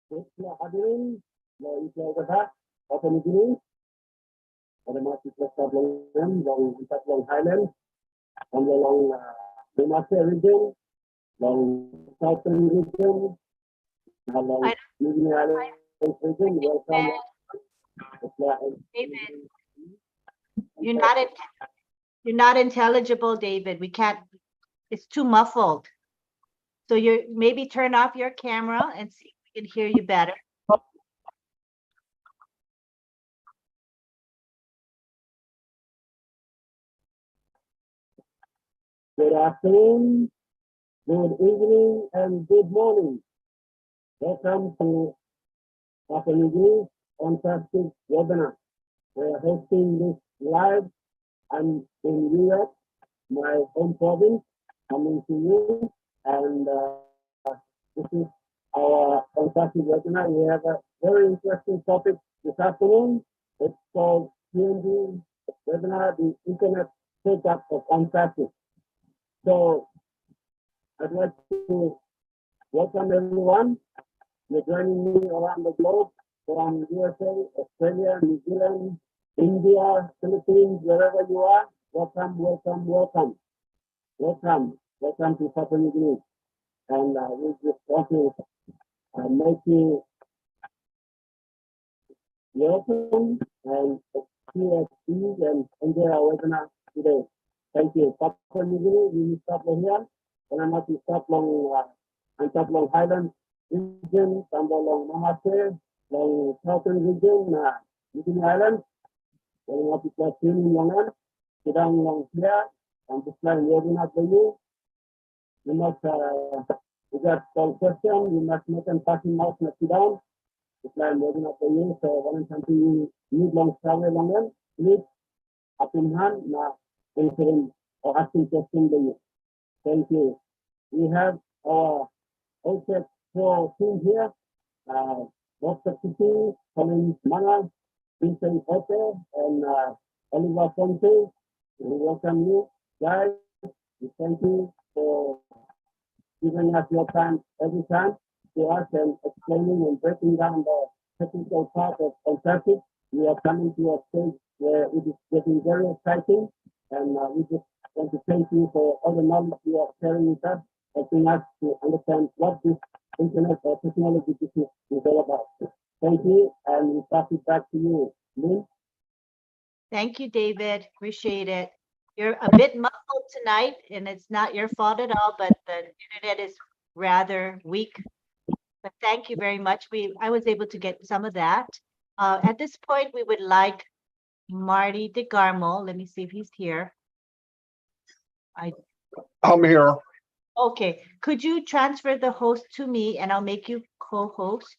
hadirin dari Jawa Papua New Guinea, pada masih Selatan Long Untitled Long Highland, long Bakau region, long Southern region, long New Guinea Island region. Welcome. David, you're not intelligible, David. We can't. It's too muffled. So you maybe turn off your camera and see if we can hear you better. Good afternoon, good evening, and good morning. Welcome to Papua New Guinea ONPASSIVE webinar. We are hosting this live. I'm in Europe, my home province, coming to you, and this is our ONPASSIVE webinar. We have a very interesting topic this afternoon. It's called PNG webinar, the internet setup of ONPASSIVE. So I'd like to welcome everyone. You're joining me around the globe from USA, Australia, New Zealand, India, Philippines, wherever you are. Welcome, welcome, welcome. Welcome, welcome to Papua New Guinea. And we just want to make you welcome and see at ease and enjoy our webinar today. Thank you. Papua New Guinea, we start here. And I'm not to start Untitled Long Highland region, tambah long Mamase, long Southern region, New Guinea Island. Yang waktu kelas ini longan, sedang long here, and this line webinar for you. You must, we got some question, you must make and passing mouse and sit down. This line webinar for you, so when something you need long travel longan, please, up in hand, na answering or asking question to you. Thank you. We have our OCHEC Pro team here, Dr. Kiti, Colin Mana, Vincent Ote, and Oliver Fonte. We welcome you guys. We thank you for giving us your time every time to us and explaining and breaking down the technical part of ONPASSIVE. We are coming to a stage where it is getting very exciting, and we just want to thank you for all the knowledge you are sharing with us, helping us to understand what this internet or technology is all about. Thank you, and we pass it back to you, Lynn. Thank you, David. Appreciate it. You're a bit muffled tonight, and it's not your fault at all, but the internet is rather weak. But thank you very much. I was able to get some of that. At this point, we would like Marty DeGarmo. Let me see if he's here. I'm here. Okay. Could you transfer the host to me, and I'll make you co-host?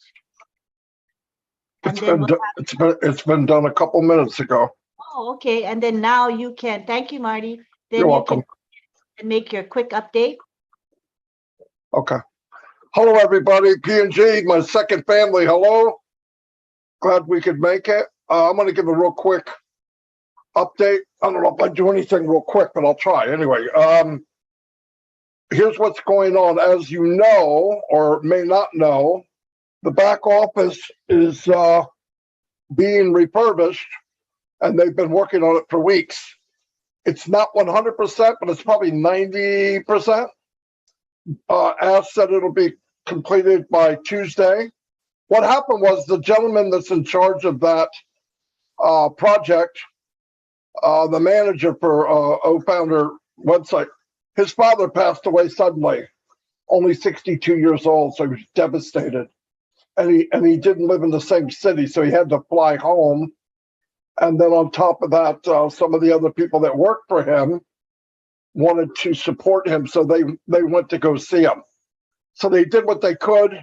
It's been done a couple minutes ago. Oh, okay. And then now you can. Thank you, Marty. Then You're you welcome. can make your quick update. Okay. Hello, everybody. PNG, my second family. Hello. Glad we could make it. I'm going to give a real quick update. I don't know if I do anything real quick, but I'll try anyway. Here's what's going on. As you know, or may not know, the back office is being refurbished, and they've been working on it for weeks. It's not 100%, but it's probably 90%. As said, it'll be completed by Tuesday. What happened was the gentleman that's in charge of that project, the manager for O-Founder website, his father passed away suddenly, only 62 years old, so he was devastated. And he didn't live in the same city, so he had to fly home. And then on top of that, some of the other people that worked for him wanted to support him, so they went to go see him. So they did what they could.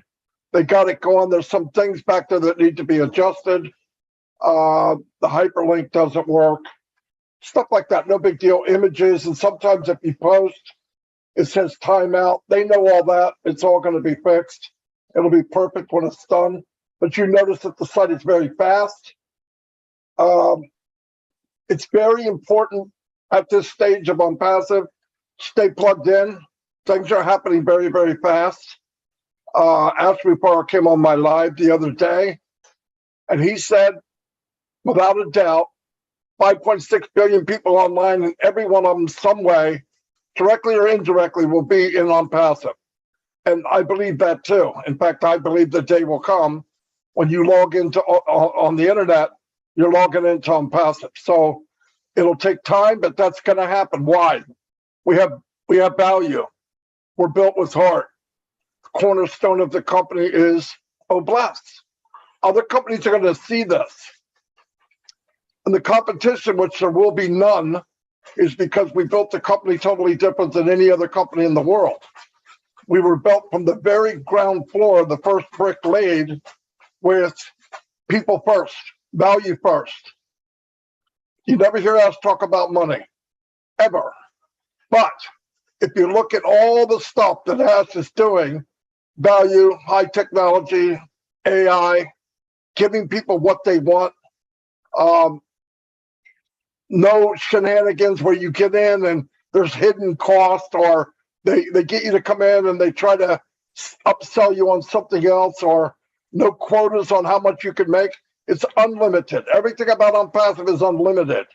They got it going. There's some things back there that need to be adjusted. The hyperlink doesn't work. Stuff like that, no big deal. Images, and sometimes if you post, it says timeout. They know all that. It's all going to be fixed. It'll be perfect when it's done. But you notice that the site is very fast. It's very important at this stage of ONPASSIVE. Stay plugged in. Things are happening very, very fast. Ashley Parr came on my live the other day, and he said, without a doubt, 5.6 billion people online, and every one of them some way, directly or indirectly, will be in ONPASSIVE. And I believe that too. In fact, I believe the day will come when you log into on the internet, you're logging into ONPASSIVE. So it'll take time, but that's going to happen. Why? We have value. We're built with heart. The cornerstone of the company is Oblast. Other companies are going to see this. And the competition, which there will be none, is because we built the company totally different than any other company in the world. We were built from the very ground floor, the first brick laid, with people first, value first. You never hear us talk about money, ever. But if you look at all the stuff that Ash is doing, value, high technology, AI, giving people what they want, no shenanigans where you get in and there's hidden cost, or they get you to come in and they try to upsell you on something else, or no quotas on how much you can make. It's unlimited. Everything about ONPASSIVE is unlimited.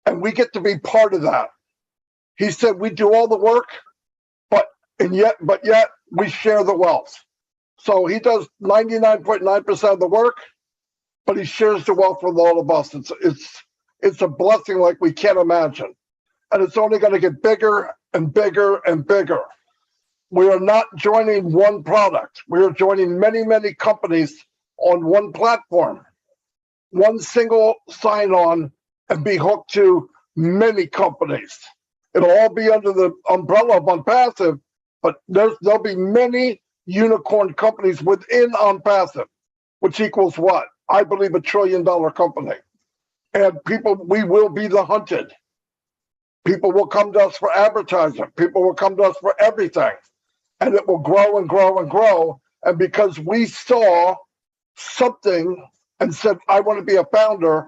And we get to be part of that. He said we do all the work, but yet we share the wealth. So he does 99.9% of the work, but he shares the wealth with all of us. It's a blessing like we can't imagine. And it's only going to get bigger and bigger and bigger. We are not joining one product. We are joining many, many companies on one platform, one single sign-on, and be hooked to many companies. It'll all be under the umbrella of ONPASSIVE, but there'll be many unicorn companies within ONPASSIVE, which equals what? I believe $1 trillion company. And we will be the hunted. People will come to us for advertising. People will come to us for everything. And it will grow and grow and grow. And because we saw something and said, I want to be a founder,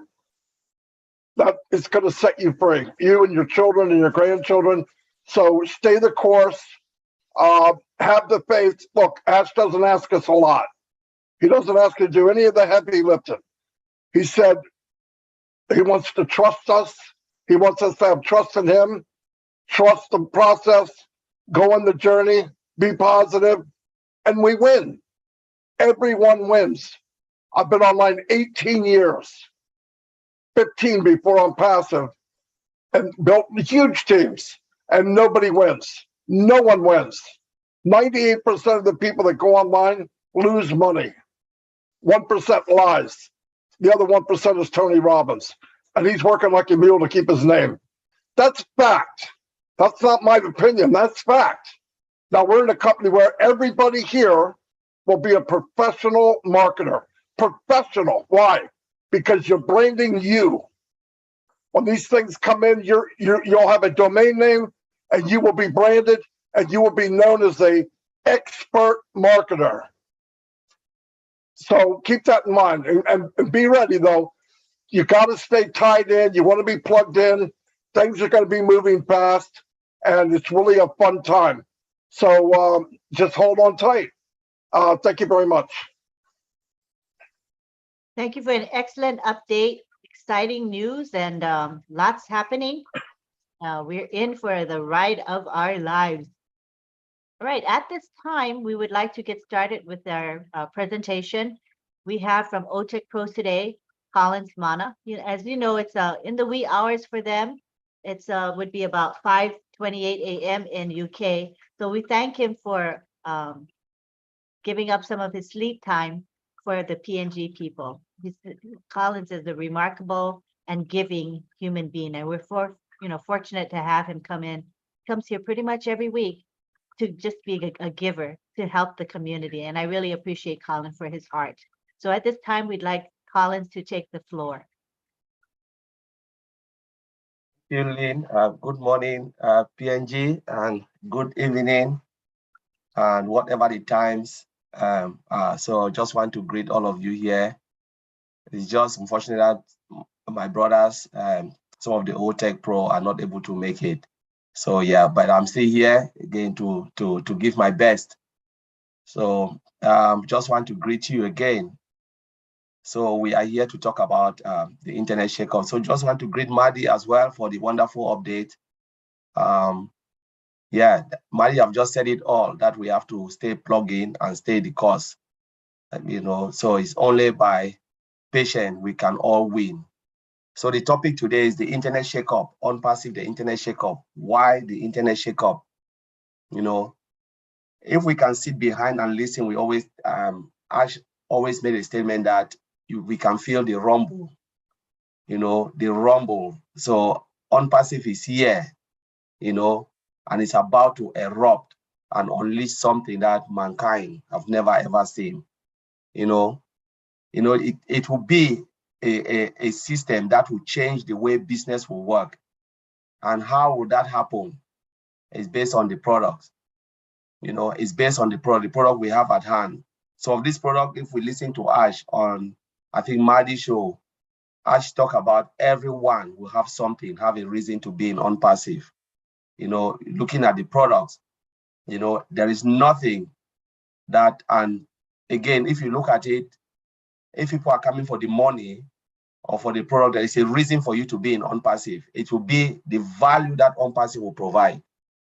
that is going to set you free, you and your children and your grandchildren. So stay the course, have the faith. Look, Ash doesn't ask us a lot. He doesn't ask you to do any of the heavy lifting. He said he wants to trust us. He wants us to have trust in him, trust the process, go on the journey, be positive, and we win. Everyone wins. I've been online 18 years, 15 before ONPASSIVE, and built huge teams, and nobody wins. No one wins. 98% of the people that go online lose money. 1% lies. The other 1% is Tony Robbins, and he's working like a mule to keep his name. That's fact. That's not my opinion. That's fact. Now, we're in a company where everybody here will be a professional marketer. Professional. Why? Because you're branding you. When these things come in, you'll have a domain name, and you will be branded, and you will be known as a expert marketer. So keep that in mind, and be ready, though. You got to stay tied in. You want to be plugged in. Things are going to be moving fast, and it's really a fun time. So just hold on tight. Thank you very much. Thank you for an excellent update, exciting news, and lots happening. We're in for the ride of our lives. All right, at this time, we would like to get started with our presentation. We have from OTech Pros today, Collins Mana. As you know, it's in the wee hours for them. It's would be about 5:28 a.m. in UK. So we thank him for giving up some of his sleep time for the PNG people. Collins is a remarkable and giving human being, and we're fortunate to have him come in. Comes here pretty much every week to just be a giver to help the community, and I really appreciate Colin for his heart. So at this time, we'd like Collins to take the floor. Thank you, Lynn. Good morning, PNG, and good evening, and whatever the times. So just want to greet all of you here. It's just unfortunate that my brothers, some of the OTech Pro are not able to make it. So yeah, but I'm still here again to give my best. So just want to greet you again. So we are here to talk about the internet shakeup. So just want to greet Maddie as well for the wonderful update. Yeah, Maddie, I've just said it all, that we have to stay plugged in and stay the course. So it's only by patience we can all win. So the topic today is the internet shakeup, ONPASSIVE, the internet shakeup. Why the internet shakeup? If we can sit behind and listen, we always, Ash always made a statement that we can feel the rumble, the rumble. So ONPASSIVE is here, and it's about to erupt and unleash something that mankind have never ever seen. It will be a system that will change the way business will work. And how would that happen? It's based on the products. It's based on the product we have at hand. So of this product, if we listen to Ash on, I think, Maddie's show, Ash talk about everyone will have something, have a reason to be in ONPASSIVE. Looking at the products, there is nothing that, and again, if you look at it, if people are coming for the money or for the product, there is a reason for you to be in ONPASSIVE. It will be the value that ONPASSIVE will provide,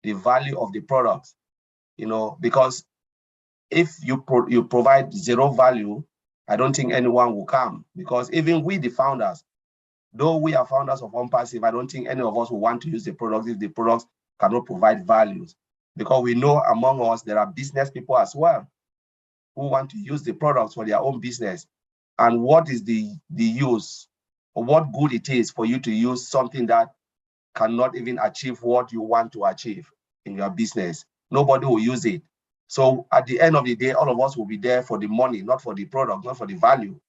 the value of the products, because if you provide zero value, I don't think anyone will come, because even we, the founders, though we are founders of ONPASSIVE, I don't think any of us will want to use the products if the products cannot provide values, because we know among us there are business people as well who want to use the products for their own business. And what is the use, or what good it is for you to use something that cannot even achieve what you want to achieve in your business? Nobody will use it. So at the end of the day, all of us will be there for the money, not for the product, not for the value.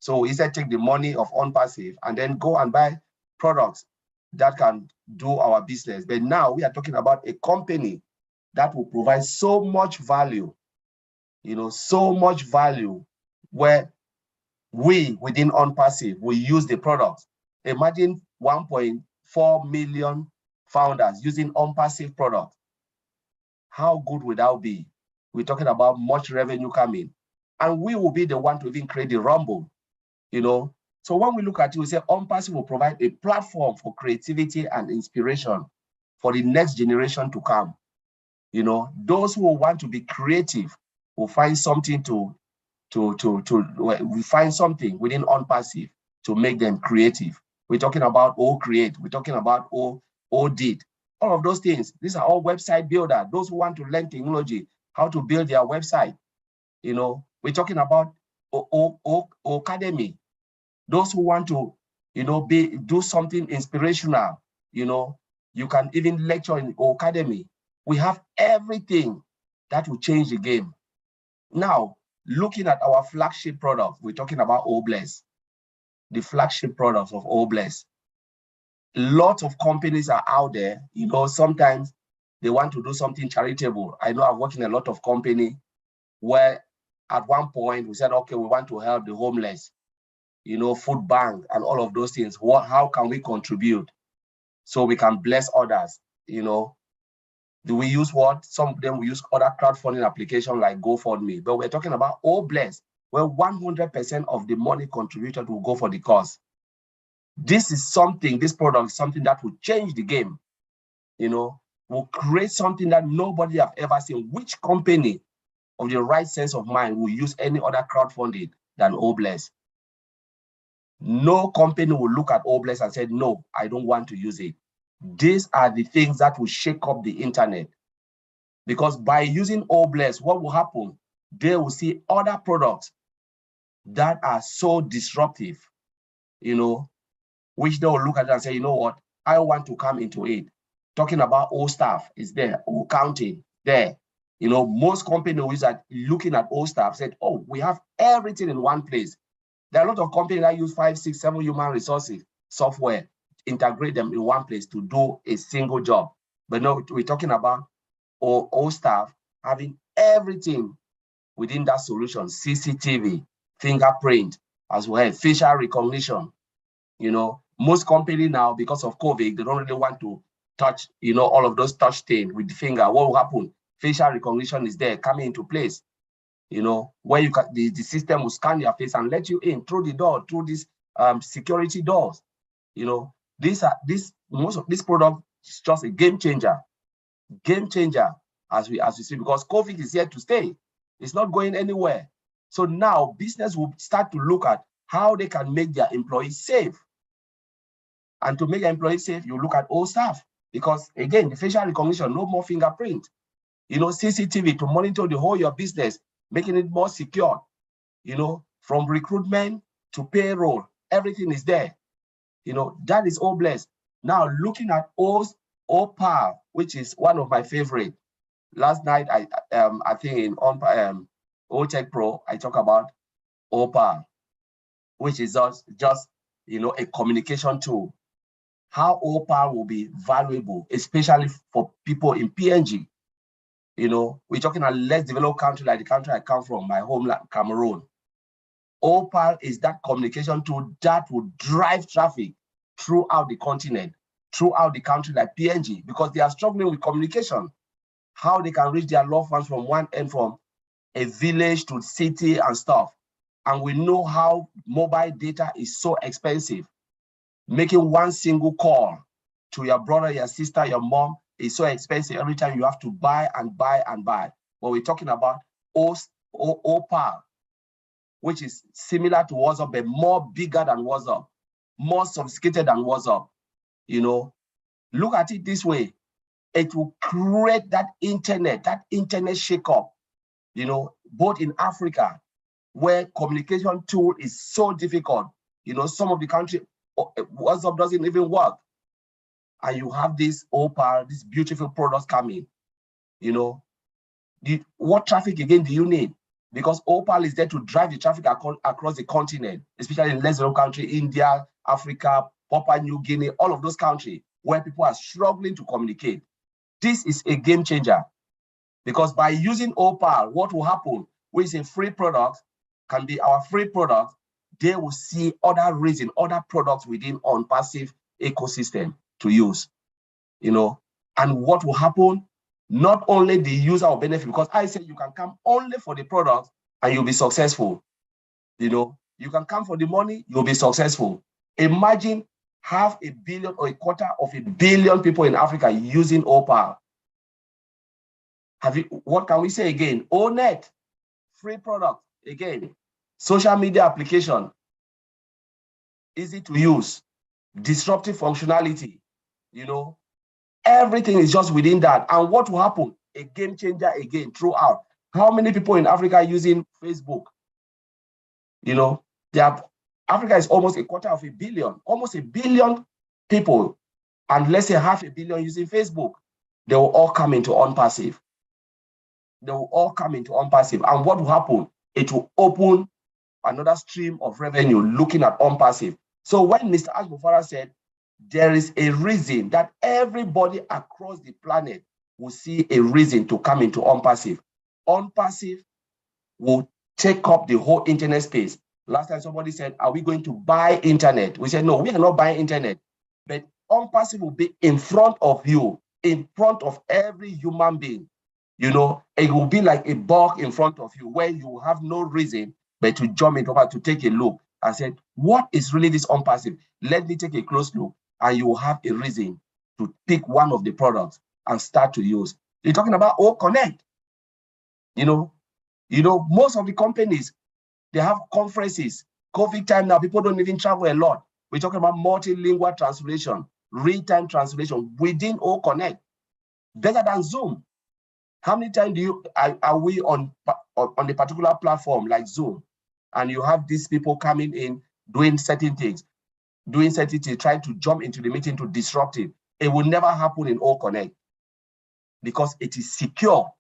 So instead, take the money of ONPASSIVE and then go and buy products that can do our business. But now we are talking about a company that will provide so much value, so much value, where we within ONPASSIVE will use the products. Imagine 1.4 million founders using ONPASSIVE products. How good would that be? We're talking about much revenue coming, and we will be the one to even create the rumble, So when we look at it, we say ONPASSIVE will provide a platform for creativity and inspiration for the next generation to come. Those who want to be creative will find something we find something within ONPASSIVE to make them creative. We're talking about create. We're talking about did. All of those things. These are all website builders. Those who want to learn technology, how to build their website. We're talking about Academy. Those who want to, do something inspirational. You can even lecture in Academy. We have everything that will change the game. Now, looking at our flagship product, we're talking about OBless, the flagship products of OBless. Lots of companies are out there, sometimes they want to do something charitable. I know I've worked in a lot of companies where at one point we said, okay, we want to help the homeless, food bank and all of those things. How can we contribute so we can bless others? Do we use what? Some of them we use other crowdfunding applications like GoFundMe, but we're talking about OBless, where 100% of the money contributed will go for the cause. This product is something that will change the game, will create something that nobody have ever seen. Which company of the right sense of mind will use any other crowdfunding than OBless? No company will look at OBless and say, no, I don't want to use it. These are the things that will shake up the internet. Because by using OBless, what will happen? They will see other products that are so disruptive, which they will look at and say, you know what, I want to come into it. Talking about old staff is there, old counting there. Most companies that looking at old staff said, oh, we have everything in one place. There are a lot of companies that use 5, 6, 7 human resources software, integrate them in one place to do a single job. But no, we're talking about all staff having everything within that solution: CCTV, fingerprint, as well, facial recognition. Most companies now, because of COVID, they don't really want to touch, all of those touch things with the finger. What will happen? Facial recognition is there coming into place. you know, where you can, the system will scan your face and let you in through the door, through these security doors. You know, most of this product is just a game changer as we see, because COVID is here to stay. It's not going anywhere. So now business will start to look at how they can make their employees safe. And to make your employees safe, you look at all staff, because again, the facial recognition, no more fingerprint. You know, CCTV to monitor the whole of your business, making it more secure. You know, from recruitment to payroll, everything is there. You know, that is all blessed. Now looking at OPAL, which is one of my favorite. Last night, I think in OTech Pro, I talk about OPAL, which is just you know, a communication tool. How OPAL will be valuable, especially for people in PNG. You know, we're talking a less developed country like the country I come from, my homeland, Cameroon. OPAL is that communication tool that will drive traffic throughout the continent, throughout the country like PNG, because they are struggling with communication, how they can reach their loved ones from one end, from a village to city and stuff. And we know how mobile data is so expensive. Making one single call to your brother, your sister, your mom is so expensive. Every time you have to buy and buy and buy. But we're talking about OPAL, which is similar to WhatsApp, but more bigger than WhatsApp, more sophisticated than WhatsApp. You know, look at it this way. It will create that internet shakeup, you know, both in Africa, where communication tool is so difficult. You know, some of the country, WhatsApp doesn't even work. And you have this OPAL, these beautiful products coming. You know, what traffic again do you need? Because OPAL is there to drive the traffic across the continent, especially in less developed countries, India, Africa, Papua New Guinea, all of those countries where people are struggling to communicate. This is a game changer, because by using OPAL, what will happen, which is a free product, can be our free product, they will see other reasons, other products within ONPASSIVE ecosystem to use, you know. And what will happen, not only the user will benefit, because I said you can come only for the product and you'll be successful. You know, you can come for the money, you'll be successful. Imagine 500 million or 250 million people in Africa using OPAL. What can we say again? ONET, free product, again, social media application, easy to use, disruptive functionality, you know, everything is just within that. And what will happen? A game changer again throughout. How many people in Africa are using Facebook? You know, Africa is almost 250 million, almost 1 billion people, and let's say 500 million using Facebook. They will all come into ONPASSIVE. They will all come into ONPASSIVE. And what will happen? It will open another stream of revenue looking at ONPASSIVE. So when Mr. Ashbufara said, there is a reason that everybody across the planet will see a reason to come into ONPASSIVE. ONPASSIVE will take up the whole internet space. Last time somebody said, are we going to buy internet? We said, no, we are not buying internet. But ONPASSIVE will be in front of you, in front of every human being. You know, it will be like a bug in front of you where you have no reason but to jump into it, to take a look and say, what is really this ONPASSIVE? Let me take a close look, and you will have a reason to pick one of the products and start to use. You're talking about Connect. You know, most of the companies, they have conferences. COVID time now, people don't even travel a lot. We're talking about multilingual translation, real-time translation within Connect. Better than Zoom. How many times are we on a particular platform like Zoom, and you have these people coming in, doing certain things, trying to jump into the meeting to disrupt it? It will never happen in Connect, because it is secure.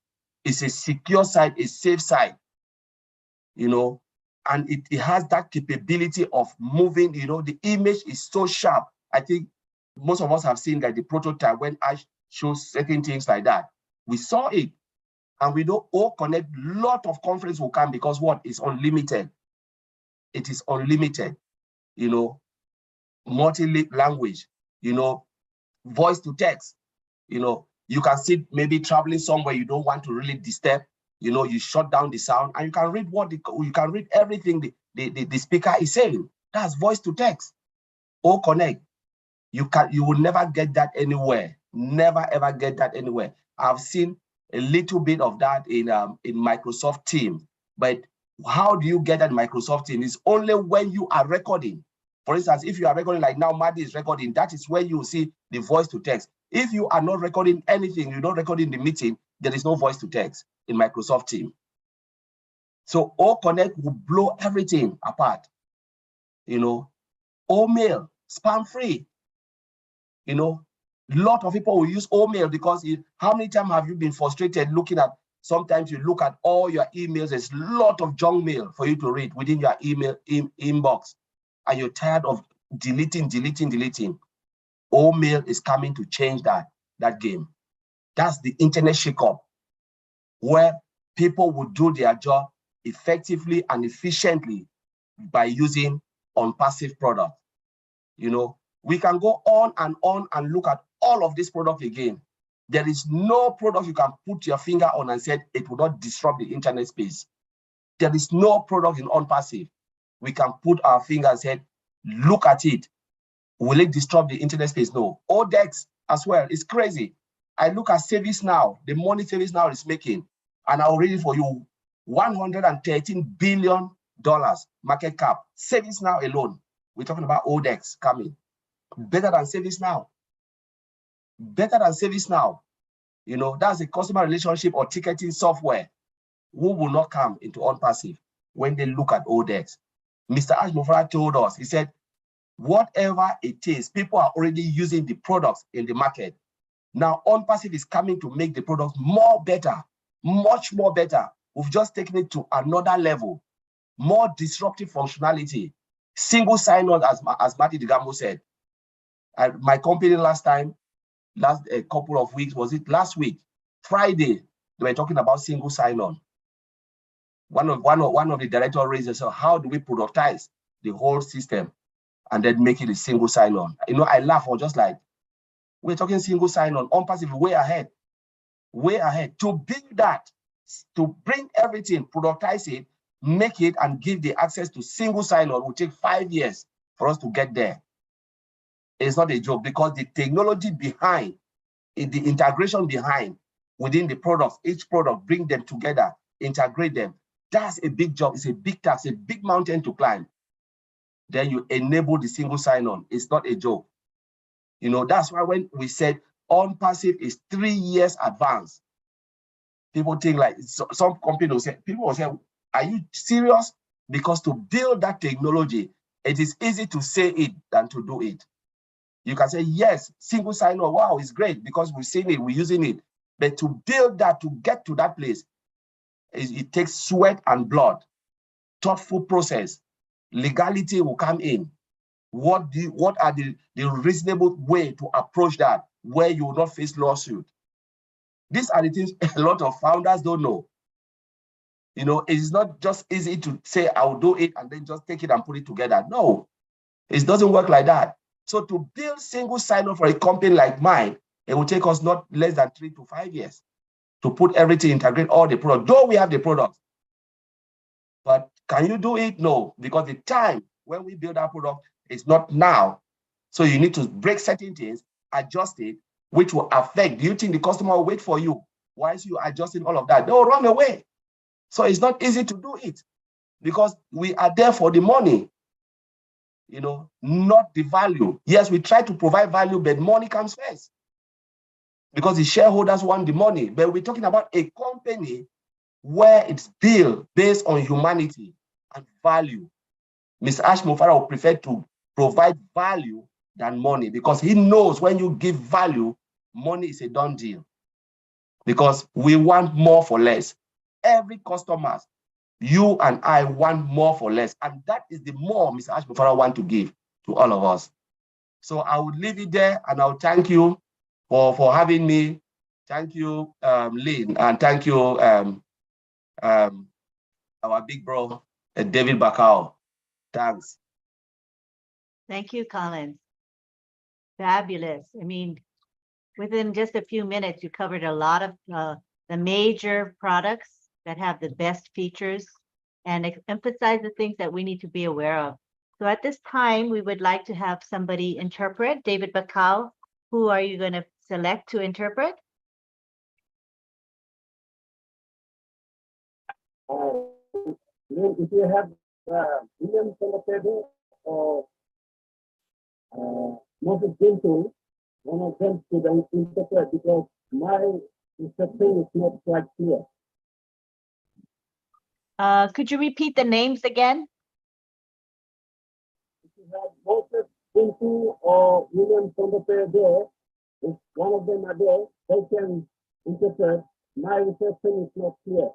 It's a secure site, a safe site, you know, and it has that capability of moving, you know, the image is so sharp. I think most of us have seen that the prototype when I shows certain things like that. We saw it, and we know Connect, lot of conference will come, because what is unlimited. It is unlimited, you know, multi-language, you know, voice to text, you know, you can sit maybe traveling somewhere you don't want to really disturb You know, you shut down the sound and you can read you can read everything the speaker is saying. That's voice to text. O Connect. You will never get that anywhere. Never ever get that anywhere. I've seen a little bit of that in Microsoft Teams, but how do you get that in Microsoft Teams? It's only when you are recording. For instance, if you are recording like now, Maddie is recording, that is where you will see the voice to text. If you are not recording anything, you're not recording the meeting, there is no voice to text in Microsoft Teams. So O Connect will blow everything apart. You know, O Mail, spam free. You know, a lot of people will use O-mail because how many times have you been frustrated looking at, sometimes you look at all your emails, there's a lot of junk mail for you to read within your email inbox, and you're tired of deleting. O-mail is coming to change that game. That's the internet shakeup, where people will do their job effectively and efficiently by using ONPASSIVE product. You know, we can go on and look at all of this product again. There is no product you can put your finger on and say it will not disrupt the internet space. There is no product in ONPASSIVE we can put our finger and say, look at it. Will it disrupt the internet space? No. ODEX as well. It's crazy. I look at ServiceNow, the money ServiceNow is making, and I'll read it for you. $113 billion market cap. ServiceNow alone. We're talking about ODEX coming. Better than ServiceNow. Better than ServiceNow. You know, that's a customer relationship or ticketing software. Who will not come into ONPASSIVE when they look at ODEX? Mr. Ashmofara told us, he said, whatever it is, people are already using the products in the market. Now, ONPASSIVE is coming to make the products more better, much more better. We've just taken it to another level, more disruptive functionality, single sign-on, as Marty DeGambo said. My company last a couple of weeks, was it last week, Friday, they were talking about single sign-on. One of the directors raised, so how do we productize the whole system and then make it a single sign-on? You know, I laugh, or just like, we're talking single sign-on, ONPASSIVE way ahead to build that, to bring everything, productize it, make it, and give the access to single sign-on will take 5 years for us to get there. It's not a joke, because the technology behind, the integration behind within the products, each product, bring them together, integrate them. That's a big job. It's a big task, a big mountain to climb. Then you enable the single sign-on. It's not a joke. You know, that's why when we said ONPASSIVE is 3 years advanced, people think like, some company will say, people will say, are you serious? Because to build that technology, it is easy to say it than to do it. You can say, yes, single sign-on, wow, it's great because we've seen it, we're using it. But to build that, to get to that place, it takes sweat and blood, thoughtful process. Legality will come in. What are the reasonable way to approach that where you will not face lawsuit? These are the things a lot of founders don't know. You know, it's not just easy to say, I'll do it and then just take it and put it together. No, it doesn't work like that. So to build single sign-on for a company like mine, it will take us not less than 3 to 5 years to put everything, integrate all the products, though we have the products. But can you do it? No, because the time when we build our product is not now. So you need to break certain things, adjust it, which will affect. Do you think the customer will wait for you? Why is you adjusting all of that? They'll run away. So it's not easy to do it because we are there for the money, you know, not the value. Yes, we try to provide value, but money comes first because the shareholders want the money. But we're talking about a company where it's built based on humanity and value. Mr. Ashmofara will prefer to provide value than money because he knows when you give value, money is a done deal. Because we want more for less. Every customer, you and I want more for less. And that is the more Mr. Ashmofara wants to give to all of us. So I would leave it there and I'll thank you for having me. Thank you, Lynn, and thank you, our big bro, David Bakau. Thanks. Thank you, Collins. Fabulous. I mean, within just a few minutes, you covered a lot of the major products that have the best features and emphasize the things that we need to be aware of. So at this time, we would like to have somebody interpret. David Bakau, who are you going to select to interpret? If you have William on the table or Moses Gentle, one of them should interpret because my instruction is not quite clear. Could you repeat the names again? If you have Moses Gentle or William on the table, if one of them are there, they can interpret. My instruction is not clear.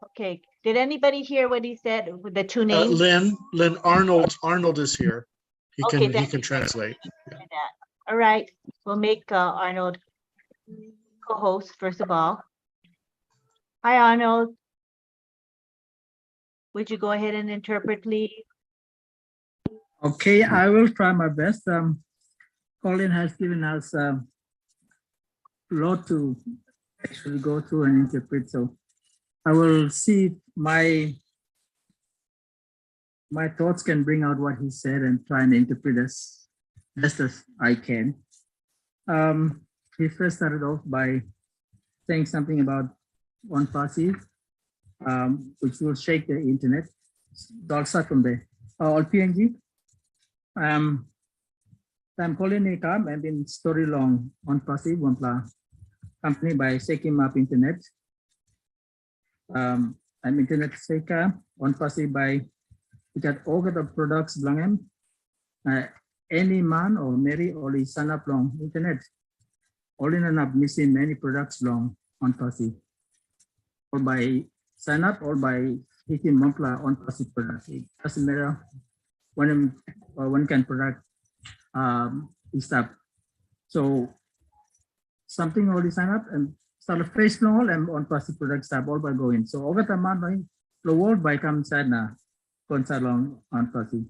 Okay. Did anybody hear what he said with the two names? Lynn Arnold is here. He Okay, can thank you. translate. All right. We'll make Arnold co-host first of all. Hi, Arnold. Would you go ahead and interpret, please? Okay, I will try my best. Colin has given us a lot to actually go through and interpret, so I will see if my thoughts can bring out what he said and try and interpret as best as I can. He first started off by saying something about ONPASSIVE, which will shake the internet. So I'll start from there. All PNG. I'm calling Nikam and in story long ONPASSIVE one company by shaking up internet. I'm internet shaker ONPASSIVE by ikat all the products belong any man or Mary only sign up long internet. All in and up missing many products long ONPASSIVE. Or by sign up or by hitting Mompla ONPASSIVE product. It doesn't matter when one can product stop. So something already sign up and start a face all and ONPASSIVE product stop all by going. So over the month the world by come inside now concert long ONPASSIVE.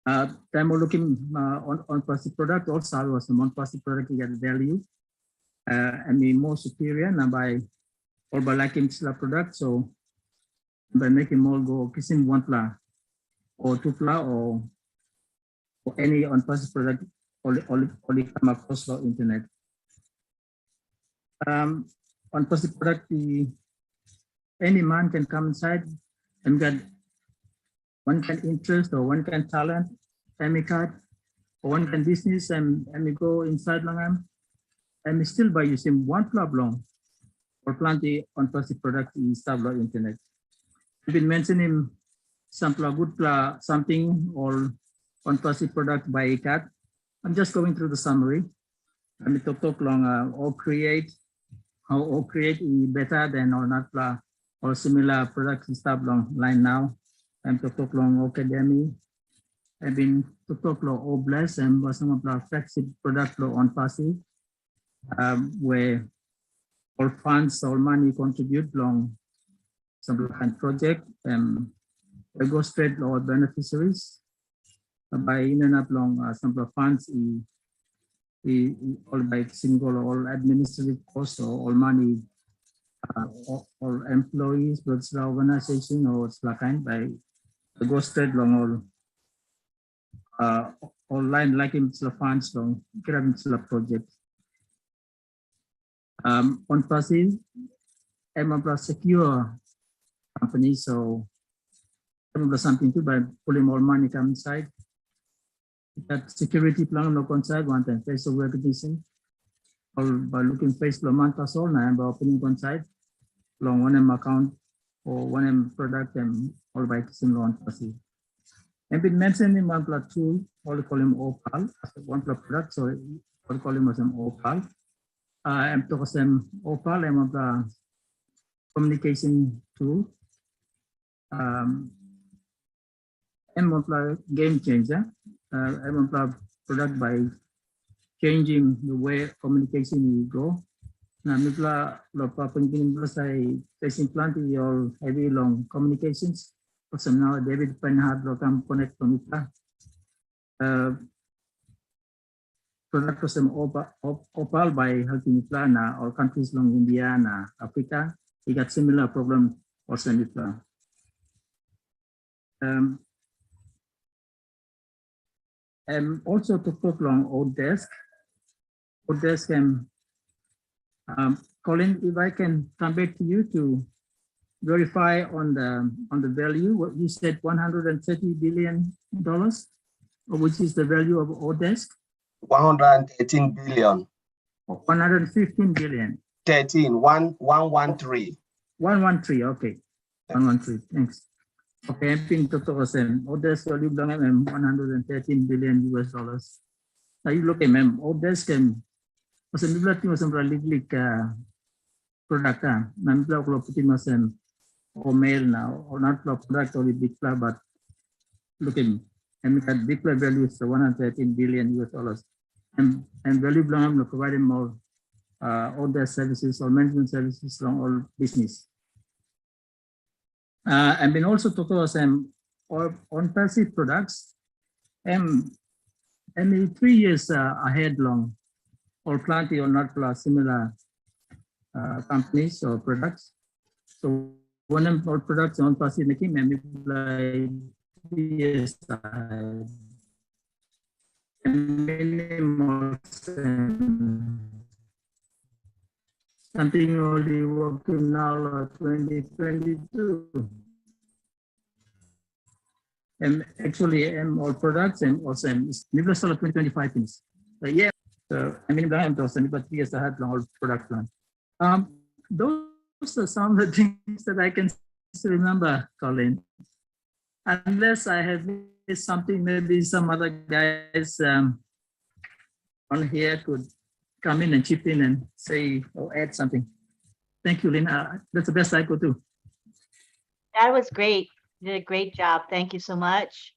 Time we're looking on ONPASSIVE product also was some ONPASSIVE product get value and be more superior and by or by liking the product. So by making more go kissing one pla or two pla or any ONPASSIVE product only come across the internet. ONPASSIVE product, any man can come inside and get one can interest or one can talent, any card, or one can business and we go inside long and still by using one club long or plenty ONPASSIVE product in stable internet. I've been mentioning some good something or ONPASSIVE product by ICAT. I'm just going through the summary. Let me talk long or create better than or not or similar products and stuff long line now. I'm talk long academy. I've been talk long all bless and was some of the flagship product law ONPASSIVE where all funds all money contribute long some kind of project we go straight or beneficiaries by in and up long some funds all by single all administrative costs or all money all employees but organization or kind by go straight long all line like in the funds long grabbing the project ONPASSIVE I'm secure company so something too by pulling more money come inside. That security plan no conside one time face of recognition or by looking face the month as all now by opening conside long one account or one product and all by kissing ONPASSIVE. And been mentioned in one tool, all call him OPAL as one product, so all call him as an OPAL. I'm talking OPAL and one communication tool. I'm a game changer. I'm a product by changing the way communication will go. Now, mipla lo papanggin plus ay facing plenty or heavy long communications. Also now David Penhard lo kam connect from mipla. Product ko sa opal by helping mipla na or countries long India na Africa he got similar problem also with and also to talk along Odesk and Colin, if I can come back to you to verify on the value, what you said, $130 billion, which is the value of Odesk? 113 billion. 115 billion. 113. 113, okay. 113, thanks. Okay, I think total Odesk value belong $113 billion US dollars. Now you look at Odesk and also masam relatively product nanti kalau putih masam mail now or not product or big but look at and that big value is 113 billion US dollars and value belong providing more order services or management services from all business. And then also talk about some ONPASSIVE products and 3 years ahead long or plenty or not plus similar companies or products. So one of our products ONPASSIVE making maybe like 3 years ahead. And minimum something only working now 2022. And actually all products and also middle of 2025 things. So yeah, so I mean I'm talking about 3 years ahead long all product plan. Those are some of the things that I can still remember, Colin. Unless I have missed something, maybe some other guys on here could come in and chip in and say or add something. Thank you, Lynn. That's the best I could do. That was great. You did a great job. Thank you so much.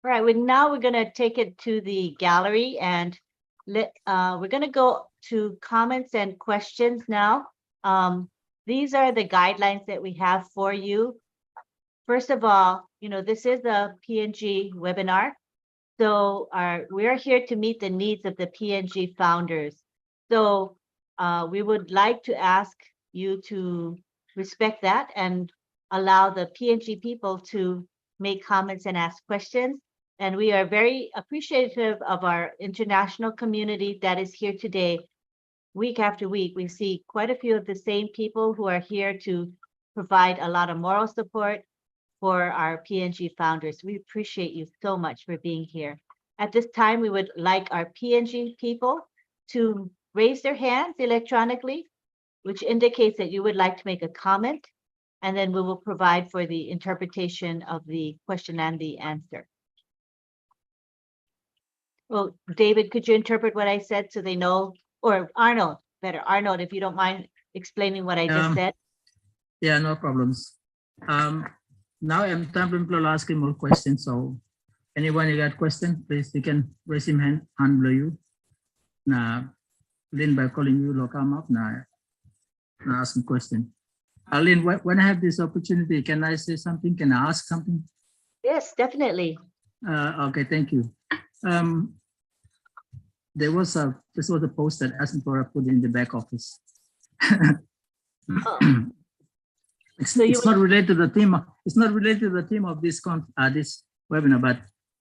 All right, now we're going to take it to the gallery and we're going to go to comments and questions now. These are the guidelines that we have for you. First of all, this is a PNG webinar. So we are here to meet the needs of the PNG founders. So we would like to ask you to respect that and allow the PNG people to make comments and ask questions. And we are very appreciative of our international community that is here today. Week after week, we see quite a few of the same people who are here to provide a lot of moral support for our PNG founders. We appreciate you so much for being here. At this time, we would like our PNG people to raise their hands electronically, which indicates that you would like to make a comment, and then we will provide for the interpretation of the question and the answer. Well, David, could you interpret what I said so they know? Or Arnold, better. Arnold, if you don't mind explaining what I just said. Yeah, no problems. Now I'm people asking more questions. So anyone you got question, please you can raise your hand below you. Now, Lynn, by calling you, will come up now. Ask a question. Lynn, when I have this opportunity, can I say something? Can I ask something? Yes, definitely. Okay, thank you. This was a post that asking for a put in the back office. Oh. It's not related to the theme. It's not related to the theme of this this webinar, but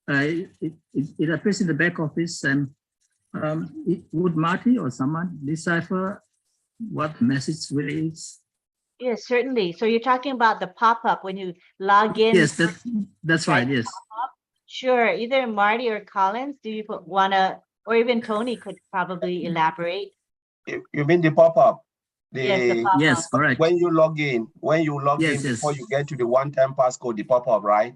it appears in the back office. And would Marty or someone decipher what message really is? Yes, certainly. So you're talking about the pop-up when you log in. Yes, that's right. Yes. Sure. Either Marty or Collins, do you wanna, or even Tony could probably elaborate? You mean the pop-up? Yes, the pop-up. Yes, correct. When you log in before you get to the one-time passcode, the pop-up, right?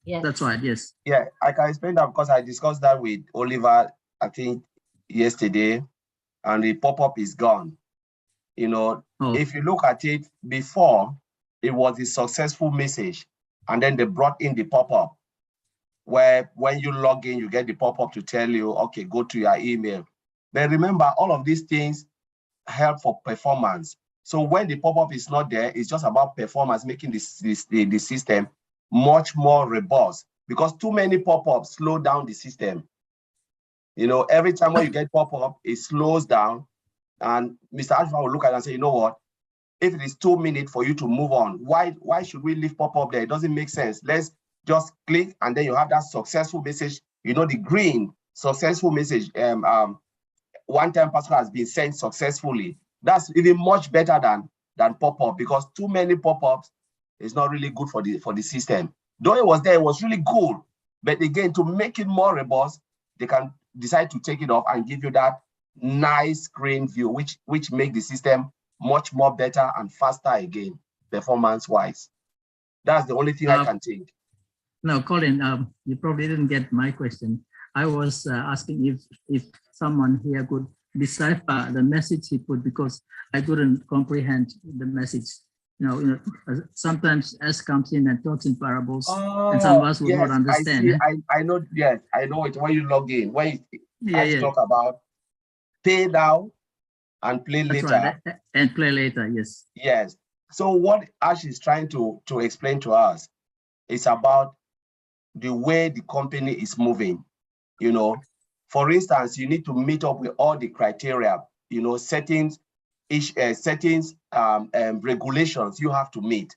Yes. That's right. Yes. Yeah, I can explain that because I discussed that with Oliver, I think yesterday, and the pop-up is gone. If you look at it before, it was a successful message, and then they brought in the pop-up, where when you log in, you get the pop-up to tell you, okay, go to your email. But remember, all of these things help for performance. So when the pop-up is not there, it's just about performance, making the system much more robust, because too many pop-ups slow down the system. Every time when you get pop-up, it slows down. And Mr. Ashford will look at it and say, you know what? if it is 2 minutes for you to move on, why should we leave pop-up there? It doesn't make sense. Let's just click and then you have that successful message, you know, the green successful message, one-time password has been sent successfully. That's even much better than pop-up, because too many pop-ups is not really good for the system. Though it was there, it was really cool. But again, to make it more robust, they can decide to take it off and give you that nice screen view, which make the system much more better and faster again, performance-wise. That's the only thing I can think. No, Colin, you probably didn't get my question. I was asking if someone here could decipher the message he put, because I couldn't comprehend the message. You know, sometimes S comes in and talks in parables, and some of us would not understand. I know. Yes, I know it. When you log in, when you talk about pay now and play That's later, right. And play later. Yes. Yes. So what Ash is trying to explain to us is about the way the company is moving. You know, for instance, you need to meet up with all the criteria, you know, settings, regulations you have to meet.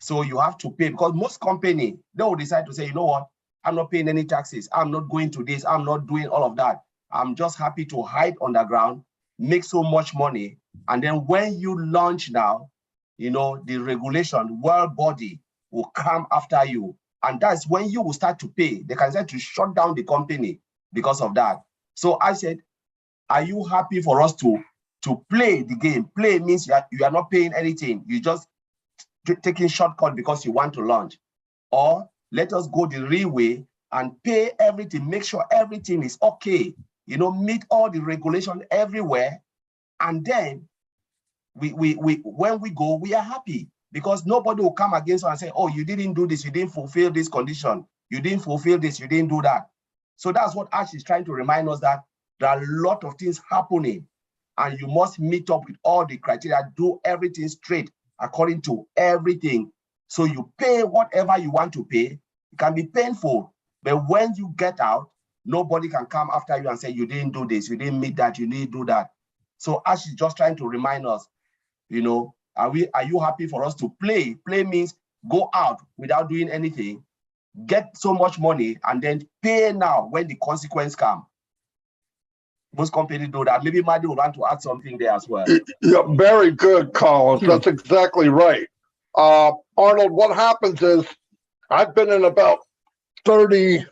So you have to pay, because most company, they will decide to say, you know what, I'm not paying any taxes. I'm not going to this. I'm not doing all of that. I'm just happy to hide underground, make so much money. And then when you launch now, you know, the regulation, world body will come after you. And that's when you will start to pay. They can start to shut down the company because of that. So I said, are you happy for us to play the game? Play means you are not paying anything. You just taking shortcut because you want to launch. Or let us go the real way and pay everything, make sure everything is okay. You know, meet all the regulation everywhere. And then when we go, we are happy, because nobody will come against us and say, oh, you didn't do this, you didn't fulfill this condition, you didn't fulfill this, you didn't do that. So that's what Ash is trying to remind us, that there are a lot of things happening and you must meet up with all the criteria, do everything straight according to everything. So you pay whatever you want to pay. It can be painful, but when you get out, nobody can come after you and say, you didn't do this, you didn't meet that, you didn't do that. So Ash is just trying to remind us, you know, are you happy for us to play? Play means go out without doing anything, get so much money, and then pay now when the consequence come. Most companies do that. Maybe Madi would want to add something there as well. Yeah, very good, Collins. Sure. That's exactly right. Arnold, what happens is I've been in about 30,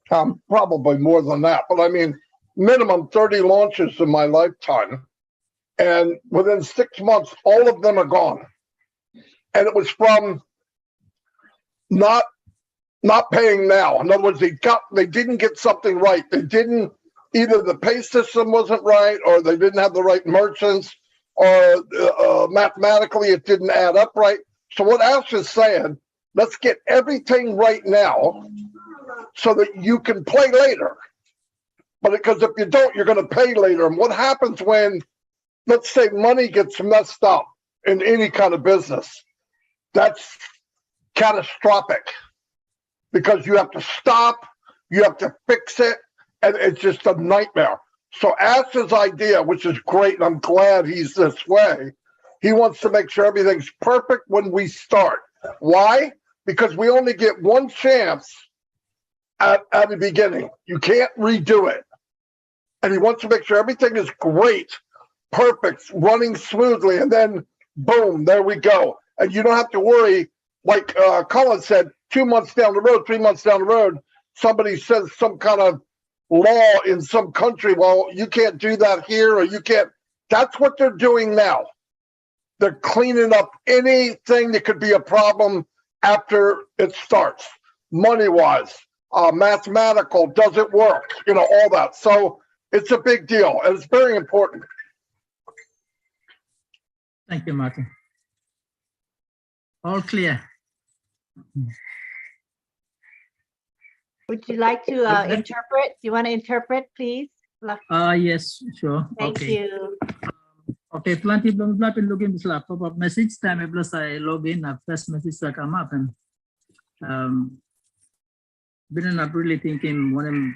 probably more than that, but I mean, minimum 30 launches in my lifetime. And within 6 months, all of them are gone. And it was from not paying now. In other words, they didn't get something right. They didn't, either the pay system wasn't right, or they didn't have the right merchants, or mathematically it didn't add up right. So what Ash is saying, let's get everything right now so that you can play later. But because if you don't, you're going to pay later. And what happens when, let's say, money gets messed up in any kind of business? That's catastrophic, because you have to stop, you have to fix it, and it's just a nightmare. So Ash's idea, which is great, and I'm glad he's this way, he wants to make sure everything's perfect when we start. Why? Because we only get one chance at the beginning. You can't redo it. And he wants to make sure everything is great, perfect, running smoothly, and then boom, there we go. And you don't have to worry, like Colin said, 2 months down the road, 3 months down the road, somebody says some kind of law in some country, well, you can't do that here, or you can't. That's what they're doing now. They're cleaning up anything that could be a problem after it starts, money-wise, mathematical, does it work, you know, all that. So it's a big deal, and it's very important. Thank you, Martin. All clear. Would you like to interpret? Do you want to interpret, please? Yes, sure. Thank Okay. you. Okay, plenty belum login bisa pop-up message time plus I log in, first message that come up, and been not really thinking what an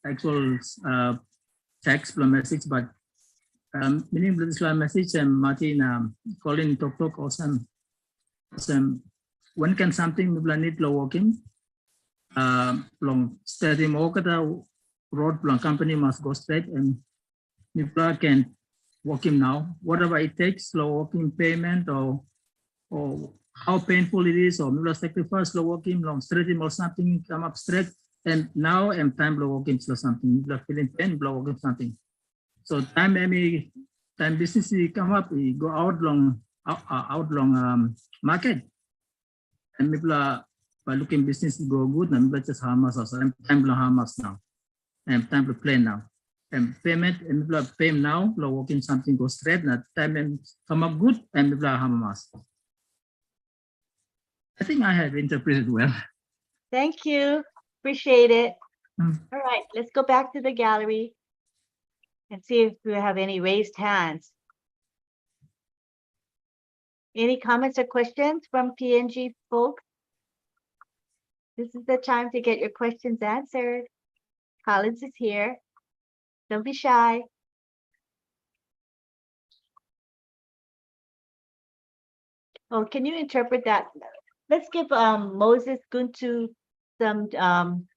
actual text plus message, but Meaning this message Martin calling talk awesome. When can something need low walking? Long steady the road long company must go straight and people can walk him now. Whatever it takes, slow walking payment or how painful it is, or maybe sacrifice slow walking long straight or something come up straight. And now I'm time blow walking or something. You're feeling pain, blow walking something. So time business come up, we go out long market. And people are by looking business go good, and people just harm us also. And time to harm us now. And time to play now. And payment and people are paying now, blow walking something go straight, and time and come up good, and people are harm us. I think I have interpreted well. Thank you. Appreciate it. Mm. All right, let's go back to the gallery and see if we have any raised hands. Any comments or questions from PNG folks? This is the time to get your questions answered. Collins is here. Don't be shy. Oh, can you interpret that? Let's give Moses Guntu some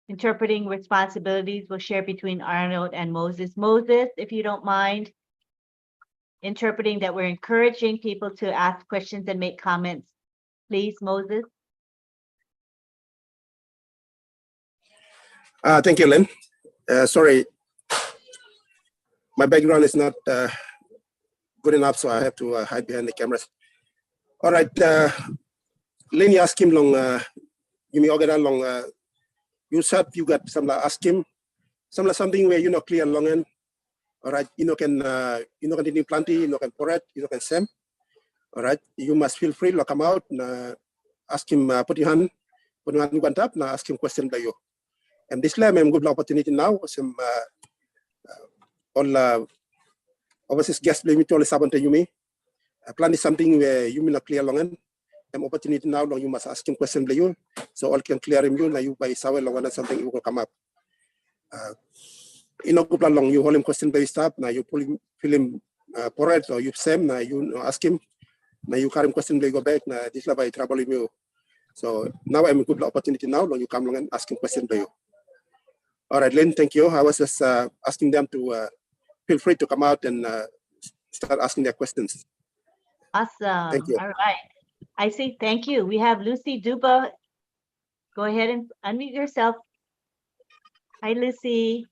interpreting responsibilities. We'll share between Arnold and Moses. Moses, if you don't mind interpreting that we're encouraging people to ask questions and make comments. Please, Moses. Thank you, Lynn. Sorry, my background is not good enough, so I have to hide behind the cameras. All right, Lynn, you ask him long, you may order long, you said you got some ask him, something where you know clear long end. All right, can do plenty, can porret, can sem. All right, you must feel free to come out, ask him, put your hand one tap, ask him question by you. And this time I'm good opportunity now. Some all overseas guest play me to all sabante you me. Plan is something where you may not clear long end. Opportunity now long you must ask him question by you. So all can clear him you now you by sawe long and something you will come up. Good long you hold him question by stop now you pull him fill him porret or you same now you ask him now you carry him question by go back now this is by trouble you. So now I'm a good opportunity now long you come long and ask him question by you. All right, Lynn, thank you. I was just asking them to feel free to come out and start asking their questions. Awesome. Thank you. All right. I see. Thank you. We have Lucy Duba. Go ahead and unmute yourself. Hi, Lucy.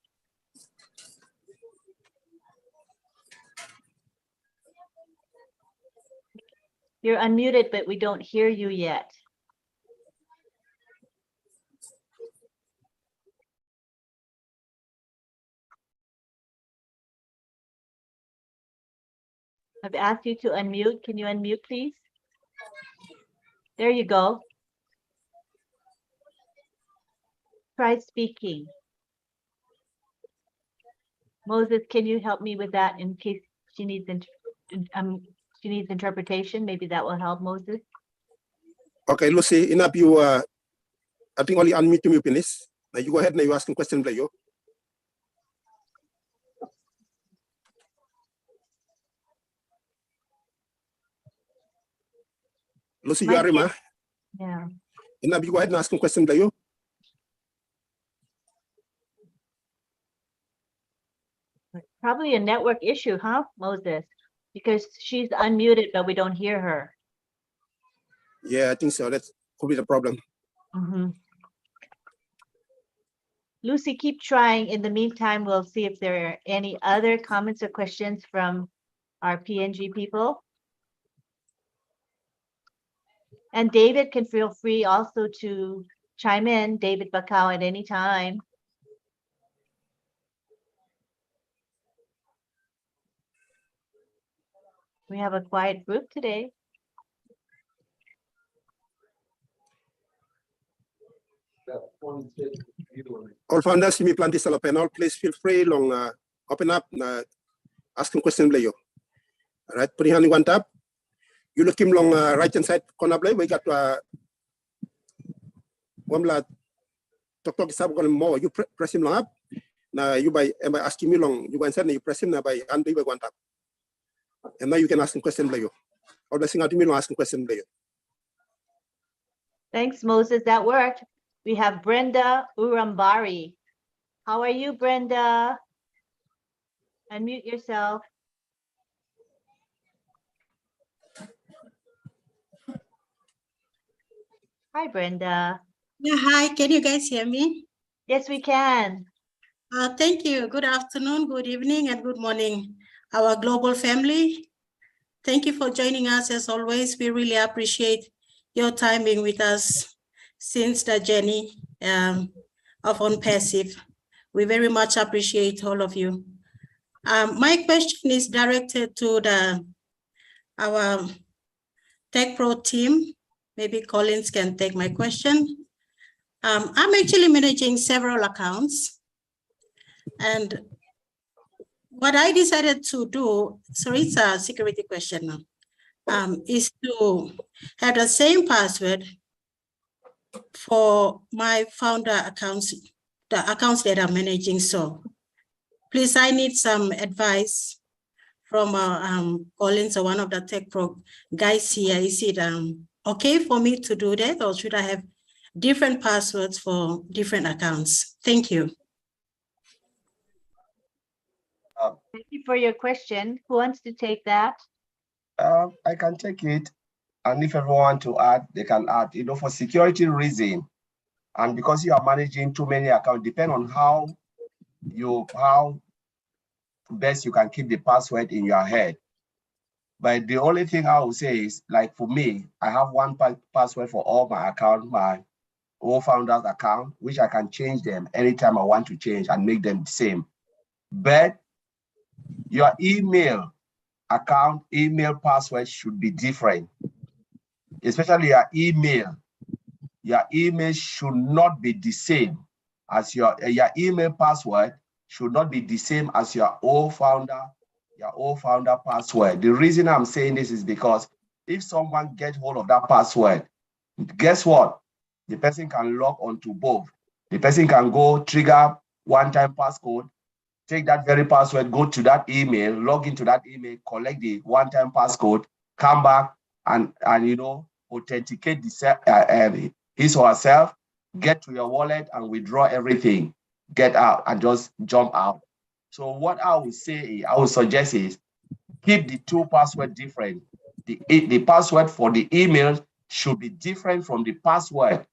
You're unmuted, but we don't hear you yet. I've asked you to unmute. Can you unmute, please? There you go. Try speaking. Moses, can you help me with that in case she needs interpretation? Maybe that will help, Moses. Okay, Lucy, enough you I think only unmute me finish. Now you go ahead and you asking question play you. Lucy, you are Rima. Yeah. Enough you go ahead and ask question play you. Probably a network issue, huh, Moses? Because she's unmuted, but we don't hear her. Yeah, I think so. That could be the problem. Lucy, keep trying. In the meantime, we'll see if there are any other comments or questions from our PNG people. And David can feel free also to chime in, David Bakau, at any time. We have a quiet group today. All founders, you may plant this panel. Please feel free long open up asking question play you. All right, put your hand in one tab. You look him long right hand side corner play. We got one la talk sab more. You press him long up. Now you by asking me long, you answer you press him now by and by one tap. And now you can ask him question later. Or the thing out to me long asking question later. Thanks, Moses. That worked. We have Brenda Urambari. How are you, Brenda? Unmute yourself. Hi, Brenda. Yeah, hi, can you guys hear me? Yes, we can. Thank you. Good afternoon, good evening, and good morning, our global family. Thank you for joining us as always. We really appreciate your time being with us since the journey of ONPASSIVE. We very much appreciate all of you. My question is directed to our Tech Pro team. Maybe Collins can take my question. I'm actually managing several accounts. And what I decided to do, so it's a security question now, is to have the same password for my founder accounts, the accounts that I'm managing. So please, I need some advice from Collins or one of the Tech Pro guys here. Is it okay for me to do that, or should I have different passwords for different accounts? Thank you. Thank you for your question. Who wants to take that? I can take it. And if everyone want to add, they can add. You know, for security reason, and because you are managing too many accounts, depend on how best you can keep the password in your head. But the only thing I will say is, like for me, I have one password for all my account, my co-founders account, which I can change them anytime I want to change and make them the same. But your email account, email password should be different, especially your email. Your email should not be the same as your email password should not be the same as your old founder password. The reason I'm saying this is because if someone gets hold of that password, guess what? The person can log onto both. The person can go trigger one-time passcode, take that very password, go to that email, log into that email, collect the one-time passcode, come back and you know, authenticate his or herself, get to your wallet and withdraw everything, get out and just jump out. So what I would suggest is keep the two passwords different. The password for the email should be different from the password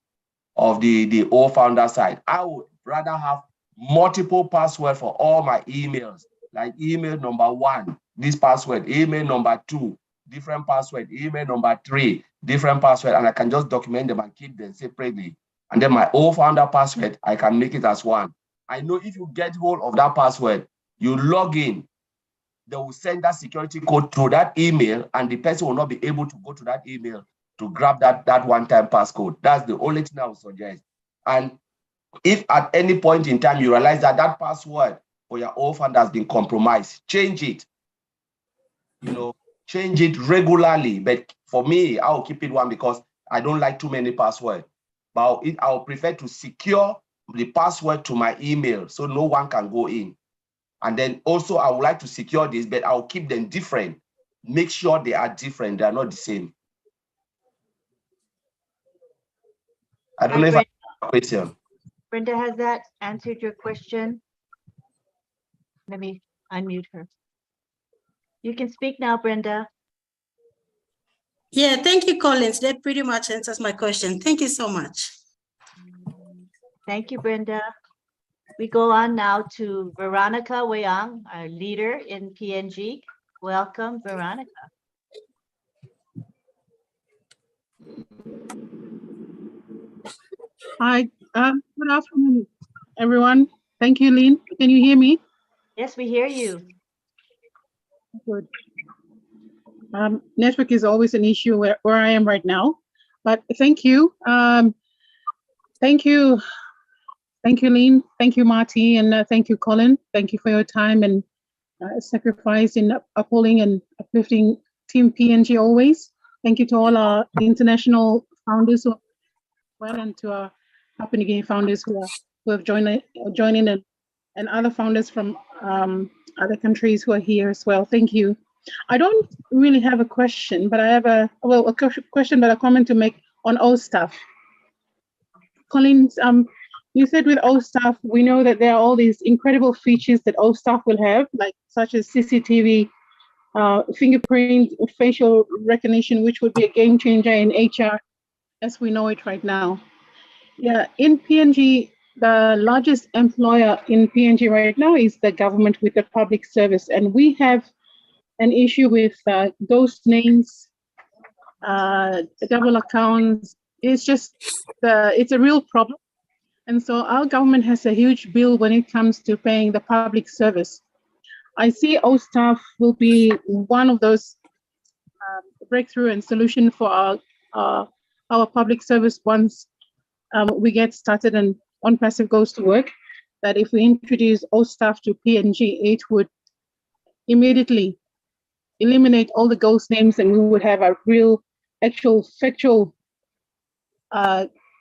of the old founder side. I would rather have multiple passwords for all my emails, like email number 1, this password, email number 2, different password, email number 3, different password, and I can just document them and keep them separately. And then my old founder password, I can make it as one. I know if you get hold of that password, you log in, they will send that security code to that email, and the person will not be able to go to that email to grab that one-time passcode. That's the only thing I would suggest. And if at any point in time you realize that that password for your old founder has been compromised, change it. You know, change it regularly. But for me, I will keep it one because I don't like too many passwords. But I'll prefer to secure the password to my email so no one can go in. And then also I would like to secure this, but I'll keep them different. Make sure they are different. They are not the same. I don't know if I have a question. Brenda, has that answered your question? Let me unmute her. You can speak now, Brenda. Yeah, thank you, Collins. That pretty much answers my question. Thank you so much. Thank you, Brenda. We go on now to Veronica Wayang, our leader in PNG. Welcome, Veronica. Hi, good afternoon, everyone. Thank you, Lynn. Can you hear me? Yes, we hear you. Good. Network is always an issue where I am right now, but thank you. Thank you, Lynn. Thank you, Marty, and thank you, Colin. Thank you for your time and sacrifice in upholding and uplifting Team PNG always. Thank you to all our international founders who well and to our Papua New Guinea founders who have joined in and other founders from other countries who are here as well. Thank you. I don't really have a question, but I have a question, but a comment to make on OSTAF. Collins, you said with OSTAF, we know that there are all these incredible features that OSTAF will have, like such as CCTV, fingerprint, facial recognition, which would be a game changer in HR as we know it right now. Yeah, in PNG, the largest employer in PNG right now is the government with the public service. And we have an issue with those names, double accounts. It's just, it's a real problem. And so our government has a huge bill when it comes to paying the public service. I see OSTAF will be one of those breakthrough and solution for our public service once we get started and ONPASSIVE goes to work, that if we introduce OSTAF to PNG, it would immediately eliminate all the ghost names and we would have a real, actual, factual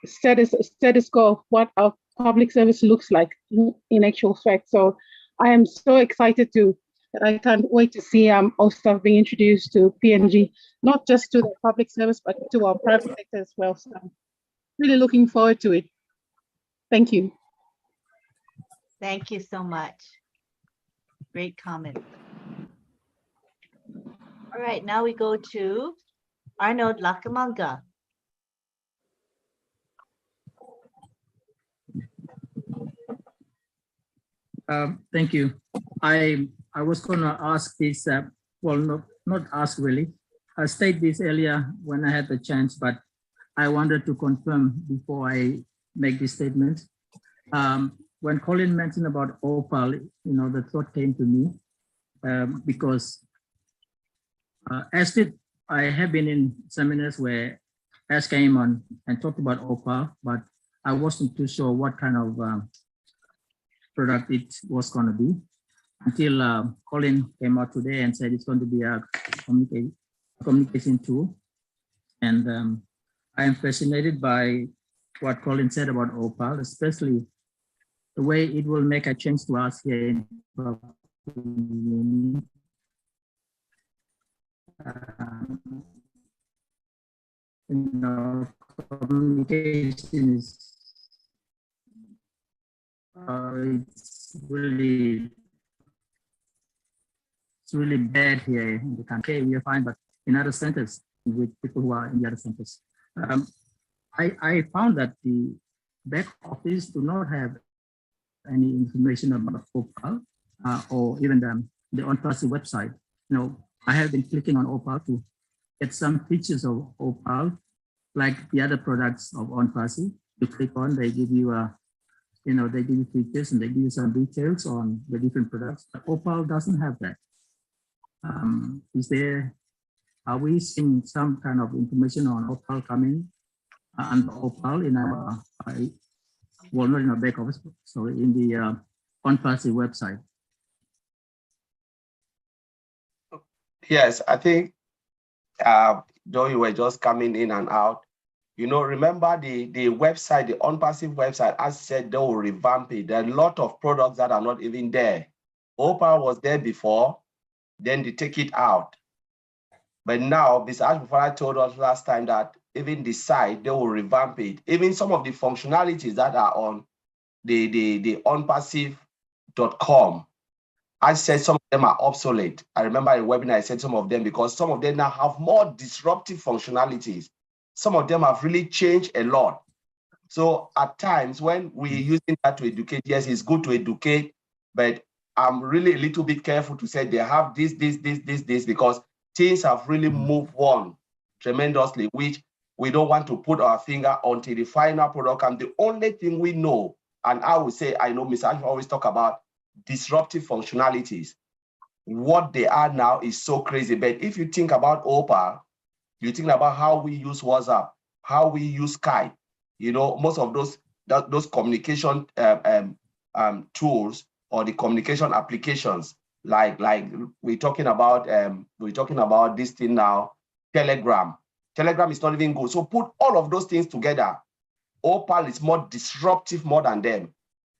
status quo of what our public service looks like in actual fact. So I am so excited that I can't wait to see OSTAF being introduced to PNG, not just to the public service, but to our private sector as well. So I'm really looking forward to it. Thank you. Thank you so much. Great comment. All right, now we go to Arnold Lakamanga. Thank you. I was going to ask this, well, not ask really. I stated this earlier when I had the chance, but I wanted to confirm before I make this statement. When Colin mentioned about OPAL, the thought came to me because I have been in seminars where Ash came on and talked about OPAL, but I wasn't too sure what kind of product it was going to be until Colin came out today and said it's going to be a communication tool. And I am fascinated by what Colin said about OPAL, especially the way it will make a change to us here in communication is it's really bad here in the country. We are fine, but in other centers with people who are in the other centers. I found that the back office do not have any information about OPAL or even the ONPASSIVE website. I have been clicking on OPAL to get some features of OPAL, like the other products of ONPASSIVE. You click on, they give you they give you features and they give you some details on the different products. But OPAL doesn't have that. Are we seeing some kind of information on OPAL coming and OPAL in our, well, not in our back office, so in the ONPASSIVE website? Yes, I think, though you were just coming in and out, remember the website, the ONPASSIVE website, as said, they will revamp it. There are a lot of products that are not even there. OPAL was there before, then they take it out. But now, besides, before I told us last time that even the site, they will revamp it. Even some of the functionalities that are on the onpassive.com, I said some of them are obsolete. I remember in a webinar, I said some of them because some of them now have more disruptive functionalities. Some of them have really changed a lot. So at times when we're using that to educate, yes, it's good to educate, but I'm really a little bit careful to say they have this, because things have really moved on tremendously, which we don't want to put our finger onto the final product. And the only thing we know, and I would say, I know Mr. Alpha always talk about disruptive functionalities. What they are now is so crazy. But if you think about OPAL, you think about how we use WhatsApp, how we use Skype, most of those communication tools or the communication applications, like we're talking about this thing now, Telegram. Telegram is not even good. So put all of those things together. OPAL is more disruptive more than them.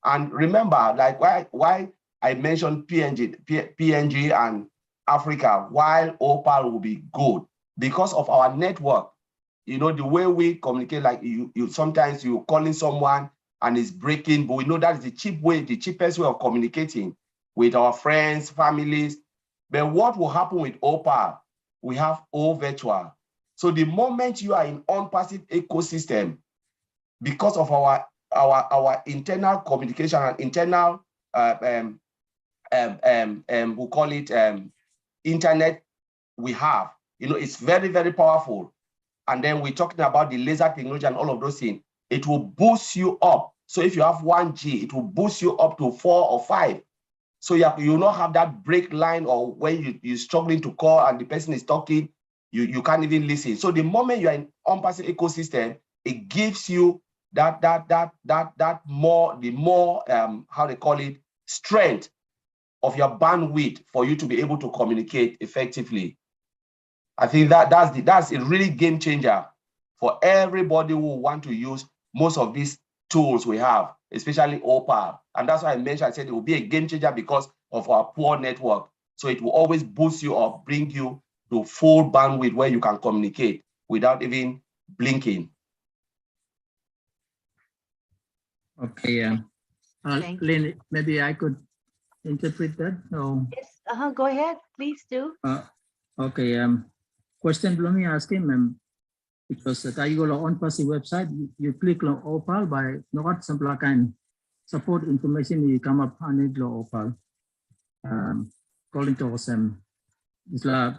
And remember, like why I mentioned PNG and Africa, while OPAL will be good because of our network. You know, the way we communicate, like you sometimes you're calling someone and it's breaking, but we know that is the cheapest way of communicating with our friends, families. But what will happen with OPAL? We have all virtual. So the moment you are in ONPASSIVE ecosystem, because of our internal communication and internal we call it internet we have, you know, it's very, very powerful. And then we're talking about the laser technology and all of those things. It will boost you up. So if you have 1G, it will boost you up to 4 or 5. So you will not have that break line, or when you're struggling to call and the person is talking, you can't even listen. So the moment you're in ONPASSIVE ecosystem, it gives you the more how they call it, strength of your bandwidth for you to be able to communicate effectively. I think that's a really game changer for everybody who want to use most of these tools we have, especially OPAL. And that's why I mentioned, I said it will be a game changer because of our poor network. So it will always boost you or bring you to full bandwidth where you can communicate without even blinking. Okay, Thank you. Lynn, maybe I could interpret that. Oh, Yes, go ahead, please do. okay, question belum asking, because tayo go on ONPASSIVE website, you click on OPAL by not samplekan support information you come up on it OPAL. Calling to some is like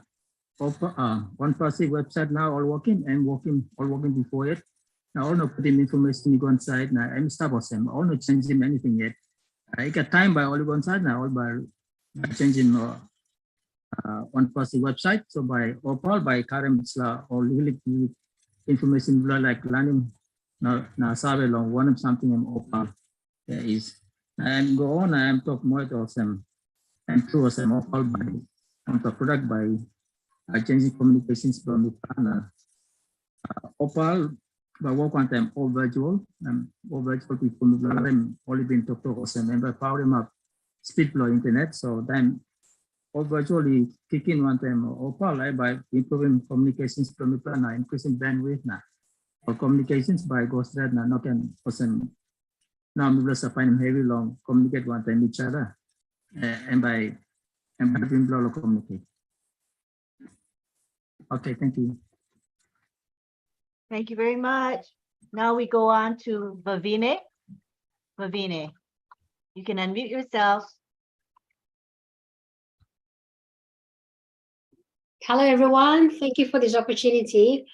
ONPASSIVE website now all working before it. Now all no putting information you go inside now I'm stop or some all no changing anything yet. I got time by all go inside now all by changing ONPASSIVE website. So by OPAL by current or really information like learning now sabe long one of something in OPAL there is. And go on I'm talk more to some and through some OPAL by on the product by changing communications from the partner. OPAL by work on time all virtual people only been talk to us and by power them up speed flow internet. So then all virtually kick in one time OPAL by improving communications from the planner, increasing bandwidth now. Or communications by ghost thread now not can person now we just find heavy long communicate one time each other and by being blow communicate. Okay, thank you. Thank you very much. Now we go on to Vavine. Vavine, you can unmute yourself. Hello, everyone. Thank you for this opportunity.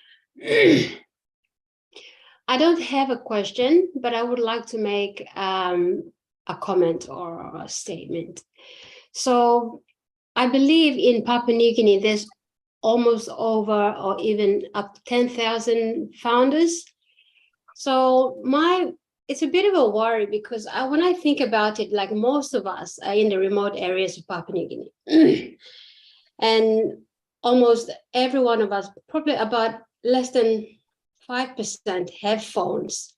I don't have a question, but I would like to make a comment or a statement. So I believe in Papua New Guinea, there's almost over or even up to 10,000 founders. So it's a bit of a worry because when I think about it, like most of us are in the remote areas of Papua New Guinea. And almost every one of us, probably about less than 5% have phones,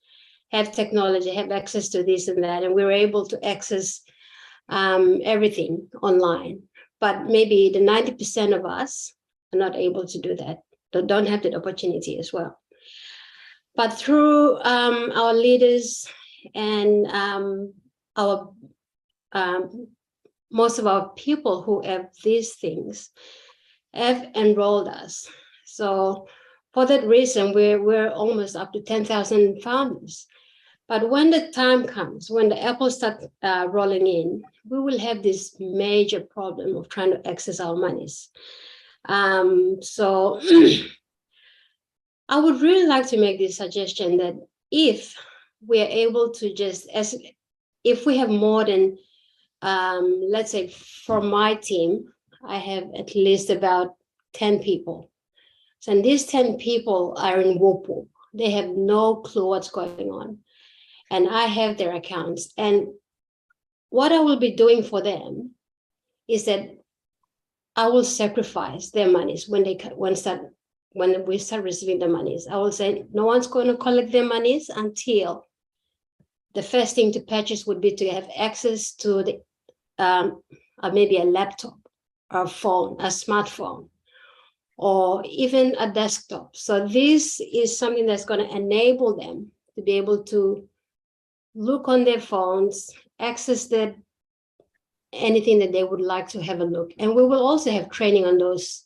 have technology, have access to this and that, and we're able to access everything online. But maybe the 90% of us are not able to do that, don't have that opportunity as well. But through our leaders and our most of our people who have these things have enrolled us. So for that reason, we're almost up to 10,000 founders. But when the time comes, when the apples start rolling in, we will have this major problem of trying to access our monies. So I would really like to make this suggestion that if we are able to if we have more than, let's say for my team, I have at least about 10 people. So and these 10 people are in Wopu. They have no clue what's going on. And I have their accounts. And what I will be doing for them is that I will sacrifice their monies when we start receiving the monies. I will say no one's going to collect their monies until the first thing to purchase would be to have access to the maybe a laptop, or phone, a smartphone, or even a desktop. So this is something that's going to enable them to be able to look on their phones, access anything that they would like to have a look. And we will also have training on those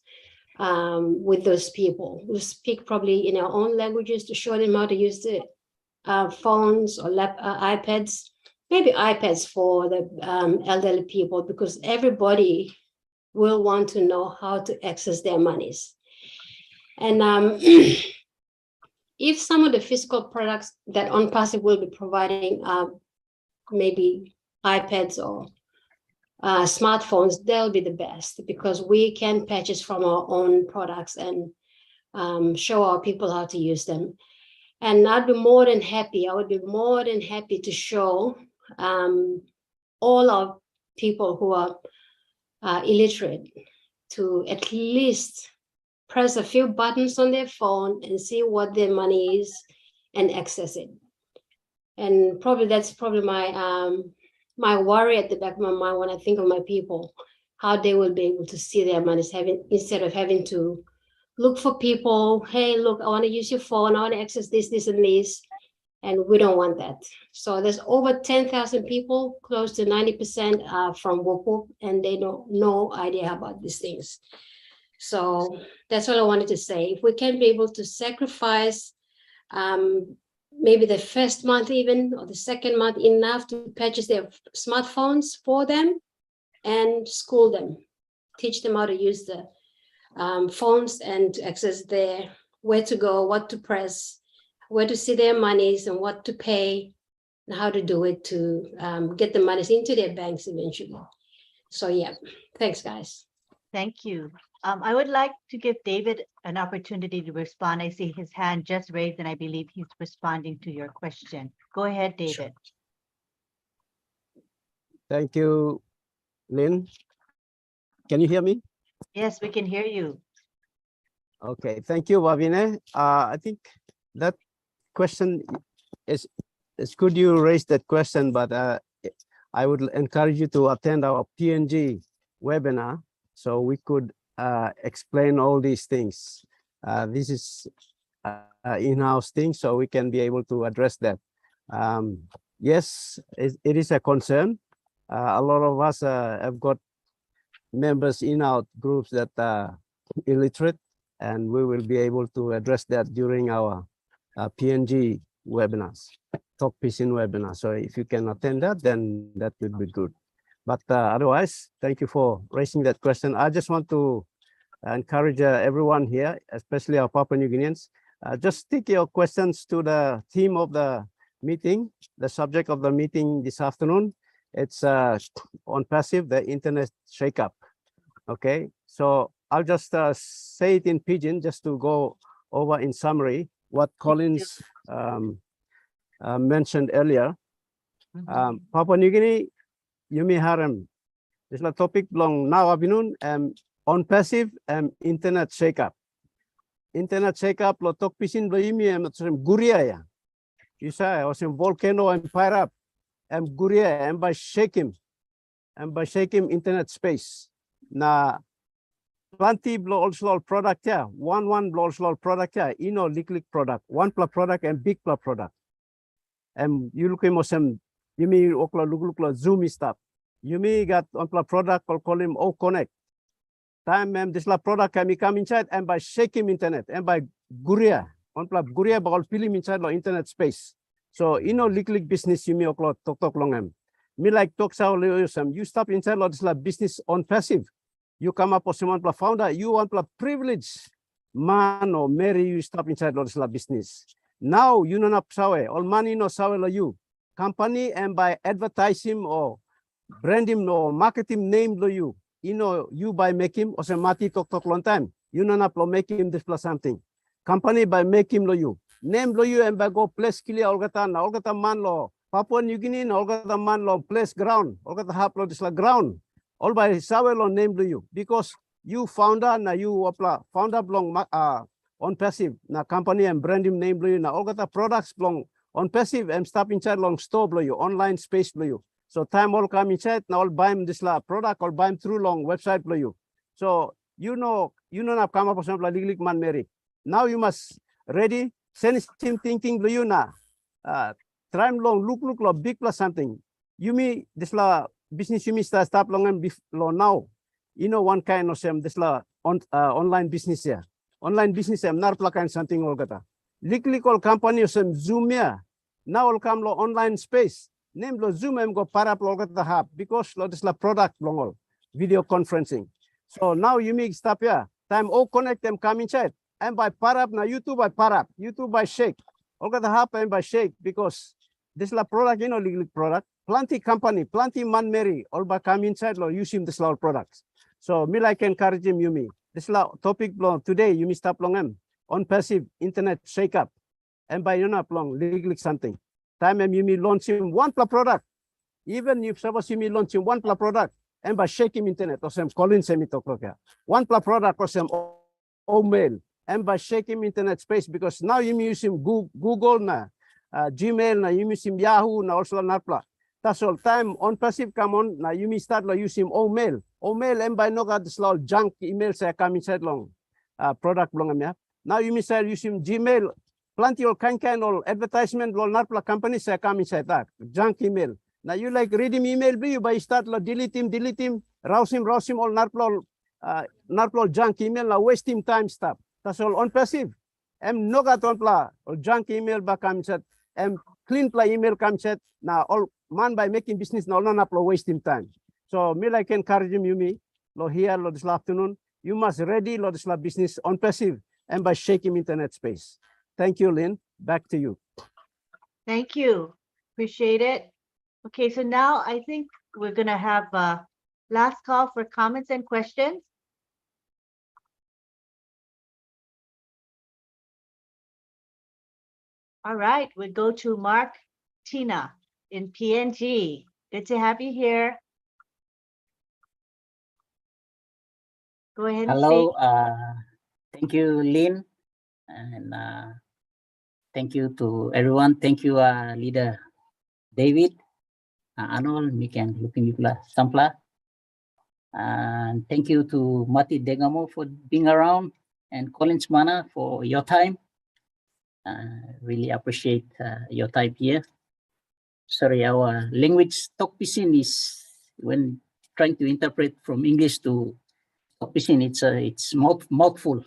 with those people. We'll speak probably in our own languages to show them how to use the phones or iPads, maybe iPads for the elderly people, because everybody will want to know how to access their monies. And if some of the physical products that ONPASSIVE will be providing maybe iPads or smartphones, they'll be the best, because we can purchase from our own products and show our people how to use them. And I'd be more than happy, I would be more than happy to show all our people who are illiterate to at least press a few buttons on their phone and see what their money is and access it. And probably that's probably my worry at the back of my mind when I think of my people, how they will be able to see their monies instead of having to look for people. Hey, look, I want to use your phone. I want to access this, this, and this. And we don't want that. So there's over 10,000 people, close to 90% from Whoop, and they don't no idea about these things. So that's what I wanted to say. If we can be able to sacrifice maybe the first month even, or the second month, enough to purchase their smartphones for them and school them, teach them how to use the phones and to access where to go, what to press, where to see their monies and what to pay and how to do it to get the monies into their banks eventually. So yeah, thanks guys. Thank you. I would like to give David an opportunity to respond. I see his hand just raised, and I believe he's responding to your question. Go ahead, David. Thank you, Lynn. Can you hear me? Yes, we can hear you. Okay, thank you, Wavine. I think that question is good you raised that question, but I would encourage you to attend our PNG webinar so we could explain all these things. This is in-house thing, so we can be able to address that. Yes, it is a concern. A lot of us have got members in our groups that are illiterate, and we will be able to address that during our PNG webinars, Talk Pisin webinar. So if you can attend that, then that would be good. But otherwise, thank you for raising that question. I just want to encourage everyone here, especially our Papua New Guineans, just stick your questions to the theme of the meeting, the subject of the meeting this afternoon. It's ONPASSIVE, the internet shakeup. Okay, so I'll just say it in Pidgin just to go over in summary what Collins mentioned earlier. Papua New Guinea, Yumi Harem. This is a topic long now afternoon ONPASSIVE internet shakeup. Internet shakeup lo tok pisin lo Yumi guria ya. You say or some volcano and fire up guria and by shake him internet space. Na 20 blow also product ya, one blow also product ya, liquid product, one plus product and big plus product. You look at some, you mean okla zoom stuff. You may got one plus product or call him connect. Time this la product can come inside and by shake him internet and by guria, one plus guria but all film inside the internet space. So liquid business you may okla talk long me like talk some you stop inside this la business ONPASSIVE. You come up with someone founder, you want to privilege man or Mary, you stop inside this business. Now you know not sawe, all money no sawe lo you. Company and by advertising or brand him or market him name lo you. You by make him or some mati talk long time. You know not make him this plus something. Company by make him lo you. Name lo you and by go place clear olgata man lo. Papua New Guinea olgata man lo place ground. Olgata hap lo this la ground. All by Sawelo name to you because you founder na you founder belong ONPASSIVE na company and brand him name to you na all got the products belong ONPASSIVE stop inside long store blow you, online space blow you. So time all come inside, now all buy this la product, all buy through long website blow you. So you know na come up with some legally man marry. Now you must ready, send him thinking blow you na. Try long, look long, big plus something. You me this la business you me start long and below now. You know one kind of some this la online business here. Online business I'm not plucking something all gata. Likely call company some Zoom here. Now all come lo online space. Name lo Zoom I'm go para plug the hub because lo this la product long all video conferencing. So now you make stop here. Time all connect them come inside. And by parap na YouTube by parap, YouTube by shake. All got the hub and by shake because this la product, you know, legal product. Plenty company, plenty man Mary, all by come inside lo using this la products. So me like encourage him you me. This la topic long today you me stop long ONPASSIVE internet shake up. And by you know long legally something. Time you me launching one product. Even if suppose you me launching one product and by shaking internet or some calling semi talk one product or some mail and by shaking internet space because now you me using Google na Gmail na you using Yahoo na also not pla. That's all time ONPASSIVE come on now you me start like using mail and by no got this law junk email say come inside long product long yeah. Now you me start using Gmail. Plenty of kind of advertisement will not play companies say come inside that junk email. Now you like reading email be you by start like delete him, rouse him all not play junk email now waste him time stuff. That's all ONPASSIVE. No got on play or junk email back come inside clean play email come inside now all man by making business now not waste him time. So me like encourage him you me lo here lo this afternoon you must ready lo this business ONPASSIVE and by shaking internet space. Thank you, Lynn. Back to you. Thank you. Appreciate it. Okay, so now I think we're going to have a last call for comments and questions. All right, we go to Mark Tina in PNG. Good to have you here. Go ahead and Hello, speak. thank you, Lynn, and thank you to everyone. Thank you, leader David, Arnold, Mikan Lupinipla Sampla. And thank you to Mati Degamo for being around and Collins Mana for your time. Really appreciate your time here. Sorry, our language talk pisin is when trying to interpret from English to talk pisin, it's mouthful.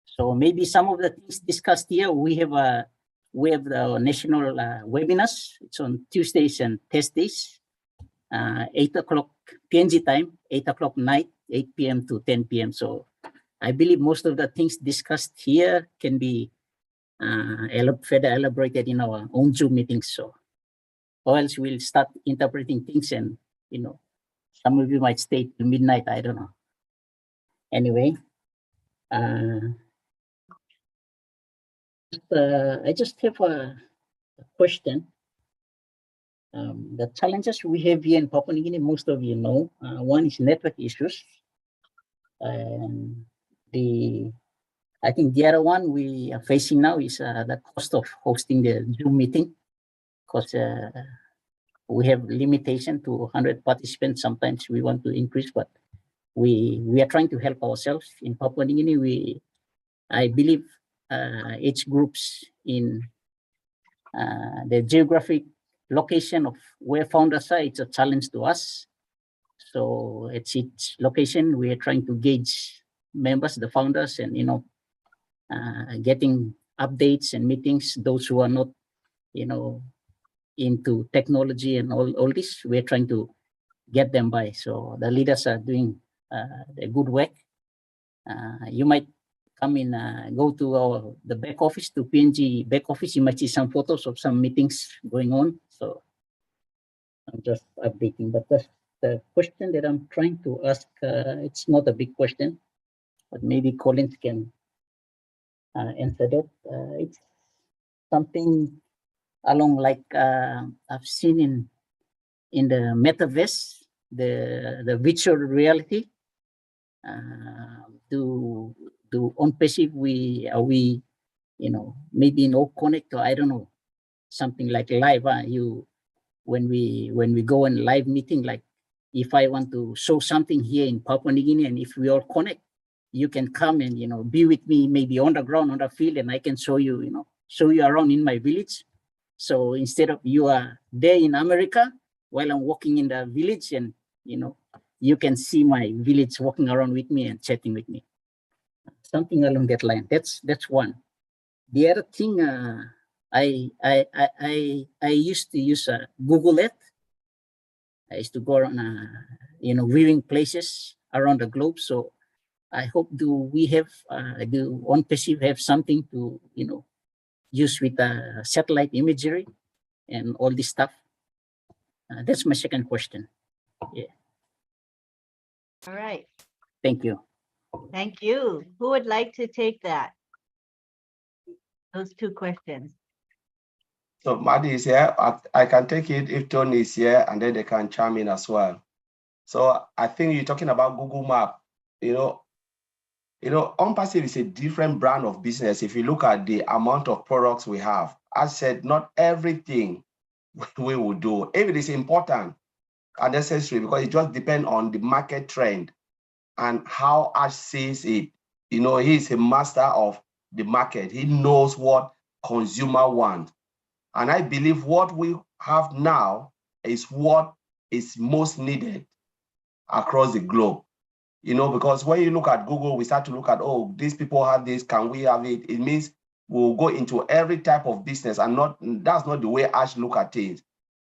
So maybe some of the things discussed here, we have the national webinars. It's on Tuesdays and Thursdays, 8 o'clock PNG time, 8 o'clock night, 8 p.m. to 10 p.m. So I believe most of the things discussed here can be further elaborated in our own Zoom meetings. So, or else we'll start interpreting things and, you know, some of you might stay till midnight, I don't know. Anyway, I just have a question. The challenges we have here in Papua New Guinea, most of you know, one is network issues. And I think the other one we are facing now is the cost of hosting the Zoom meeting, because we have limitation to 100 participants. Sometimes we want to increase, but we are trying to help ourselves. In Papua New Guinea, I believe age groups in the geographic location of where founders are, it's a challenge to us. So at each location, we are trying to gauge members, the founders, and, you know, getting updates and meetings. Those who are not, you know, into technology and all this, we're trying to get them by. So the leaders are doing the good work. You might come in, go to the back office, to PNG back office. You might see some photos of some meetings going on. So I'm just updating. But the question that I'm trying to ask, it's not a big question, but maybe Collins can answer that. It's something along like I've seen in the metaverse, the virtual reality. Do ONPASSIVE are we, you know, maybe in all connect, or I don't know, something like live. When we go in live meeting, like if I want to show something here in Papua New Guinea, and if we all connect, you can come and be with me, maybe on the ground, on the field, and I can show you, show you around in my village. So instead of you are there in America while I'm walking in the village, and you can see my village walking around with me and chatting with me. Something along that line. That's one. The other thing, I used to use Google Earth. I used to go around, viewing places around the globe. So I hope do ONPASSIVE have something to use with satellite imagery and all this stuff. That's my second question. Yeah. All right. Thank you. Thank you. Who would like to take that? Those two questions. So Maddie is here. I can take it if Tony is here, and then they can chime in as well. So I think you're talking about Google Map. ONPASSIVE is a different brand of business. If you look at the amount of products we have, I said not everything we will do. If it is important and necessary, because it just depends on the market trend and how Ash sees it. He's a master of the market. He knows what consumer want. And I believe what we have now is what is most needed across the globe. Because when you look at Google, we start to look at, oh, these people have this, can we have it? It means we'll go into every type of business, and that's not the way Ash look at things.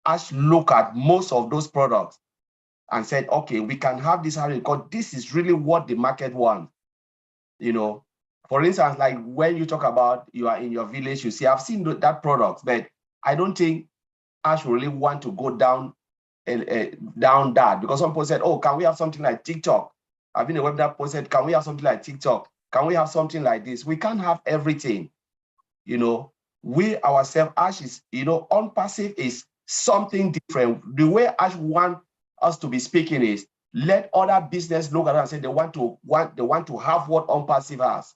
Ash look at most of those products and said, okay, we can have this because this is really what the market wants. For instance, like when you talk about you are in your village, you see, I've seen that product, but I don't think Ash really want to go down that, because some people said, oh, can we have something like TikTok? I've been a webinar post said, can we have something like TikTok? Can we have something like this? We can't have everything. We ourselves, Ash is, ONPASSIVE is something different. The way Ash want us to be speaking is, let other business look at us and say they want to have what ONPASSIVE has.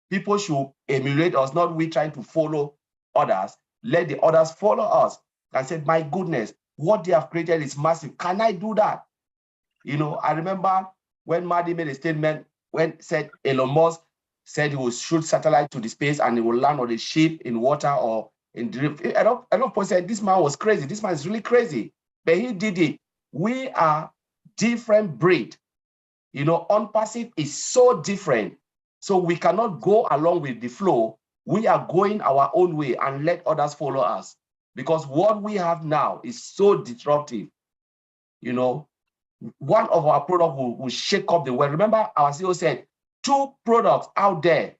People should emulate us, not we trying to follow others. Let the others follow us and say, my goodness, what they have created is massive. Can I do that? I remember when Maddie made a statement when said Elon Musk said he will shoot satellite to the space and he will land on a ship in water or in the. A lot of people said this man was crazy. This man is really crazy, but he did it. We are different breed. ONPASSIVE is so different. So we cannot go along with the flow. We are going our own way and let others follow us, because what we have now is so disruptive. One of our products will shake up the world. Remember, our CEO said 2 products out there,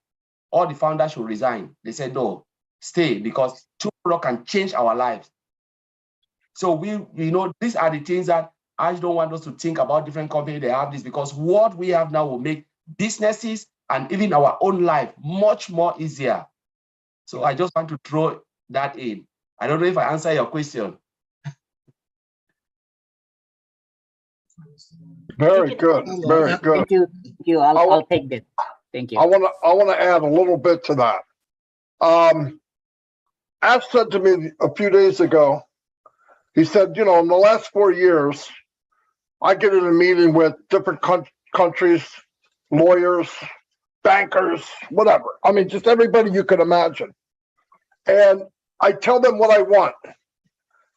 all the founders should resign. They said, no, stay, because 2 products can change our lives. So these are the things that I don't want us to think about different companies. They have this, because what we have now will make businesses and even our own life much more easier. So I just want to throw that in. I don't know if I answer your question. Very good. Very good. Thank you. I'll take that. Thank you. I want to add a little bit to that. Ash said to me a few days ago, he said, in the last 4 years, I get in a meeting with different countries, lawyers, bankers, whatever. I mean, just everybody you could imagine. And I tell them what I want.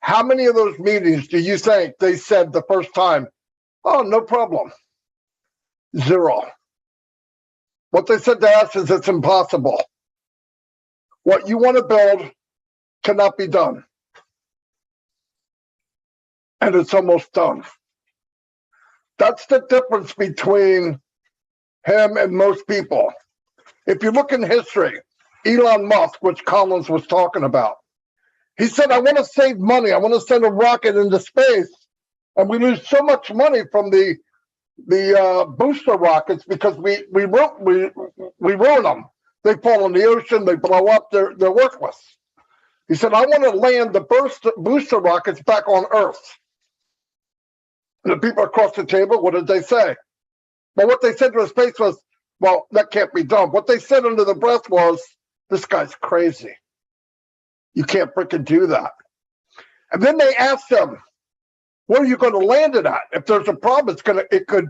How many of those meetings do you think they said the first time, oh, no problem? 0. What they said to us is it's impossible. What you want to build cannot be done. And it's almost done. That's the difference between him and most people. If you look in history, Elon Musk, which Collins was talking about, he said, I want to save money. I want to send a rocket into space. And we lose so much money from the booster rockets because we ruin them. They fall in the ocean, they blow up, they're worthless. He said, I want to land the booster rockets back on Earth. The people across the table, what did they say? Well, what they said to his face was, well, that can't be done. What they said under the breath was, this guy's crazy. You can't freaking do that. And then they asked him, where are you going to land it at? If there's a problem, it could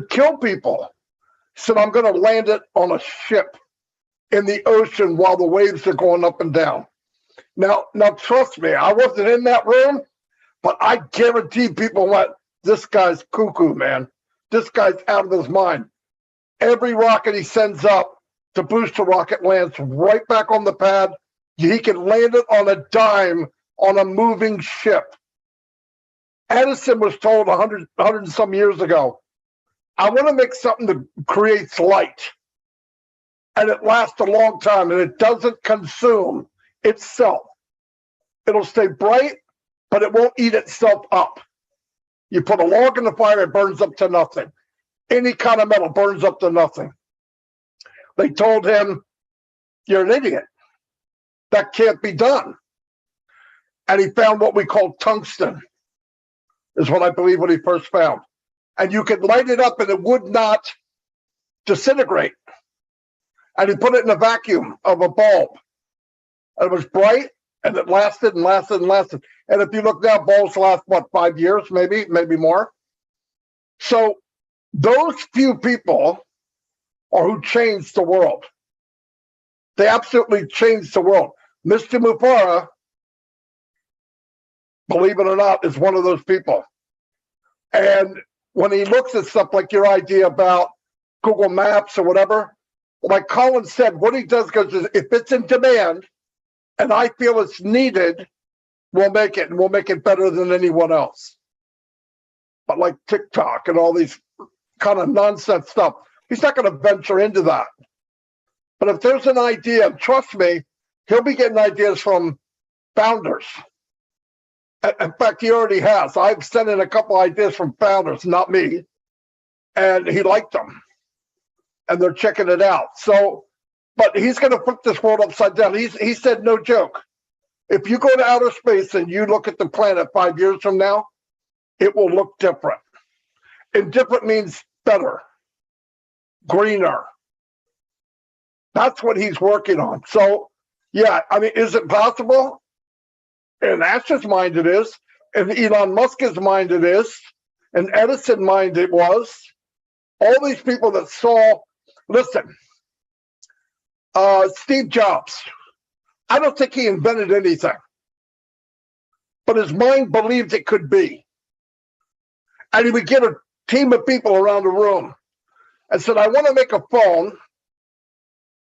kill people. He said, I'm going to land it on a ship in the ocean while the waves are going up and down. Now trust me, I wasn't in that room, but I guarantee people went, this guy's cuckoo, man. This guy's out of his mind. Every rocket he sends up, the booster rocket lands right back on the pad. He can land it on a dime on a moving ship. Edison was told 100 and some years ago, I want to make something that creates light. And it lasts a long time and it doesn't consume itself. It'll stay bright, but it won't eat itself up. You put a log in the fire, it burns up to nothing. Any kind of metal burns up to nothing. They told him, you're an idiot. That can't be done. And he found what we call tungsten, is what I believe what he first found. And you could light it up and it would not disintegrate. And he put it in a vacuum of a bulb. And it was bright and it lasted and lasted and lasted. And if you look now, bulbs last, what, 5 years, maybe more. So those few people are who changed the world. They absolutely changed the world. Mr. Mufara, believe it or not, is one of those people. And when he looks at stuff like your idea about Google Maps or whatever, like Colin said, what he does goes, if it's in demand and I feel it's needed, we'll make it, and we'll make it better than anyone else. But like TikTok and all these kind of nonsense stuff, he's not going to venture into that. But if there's an idea, trust me, he'll be getting ideas from founders. In fact, he already has. I've sent in a couple ideas from founders, not me, and he liked them. And they're checking it out. So, but he's going to flip this world upside down. He said, no joke. If you go to outer space and you look at the planet 5 years from now, it will look different. And different means better, greener. That's what he's working on. So, yeah, I mean, is it possible? In Ash's mind it is, in Elon Musk's mind it is, in Edison's mind it was. All these people that saw, listen, Steve Jobs, I don't think he invented anything, but his mind believed it could be. And he would get a team of people around the room and said, I want to make a phone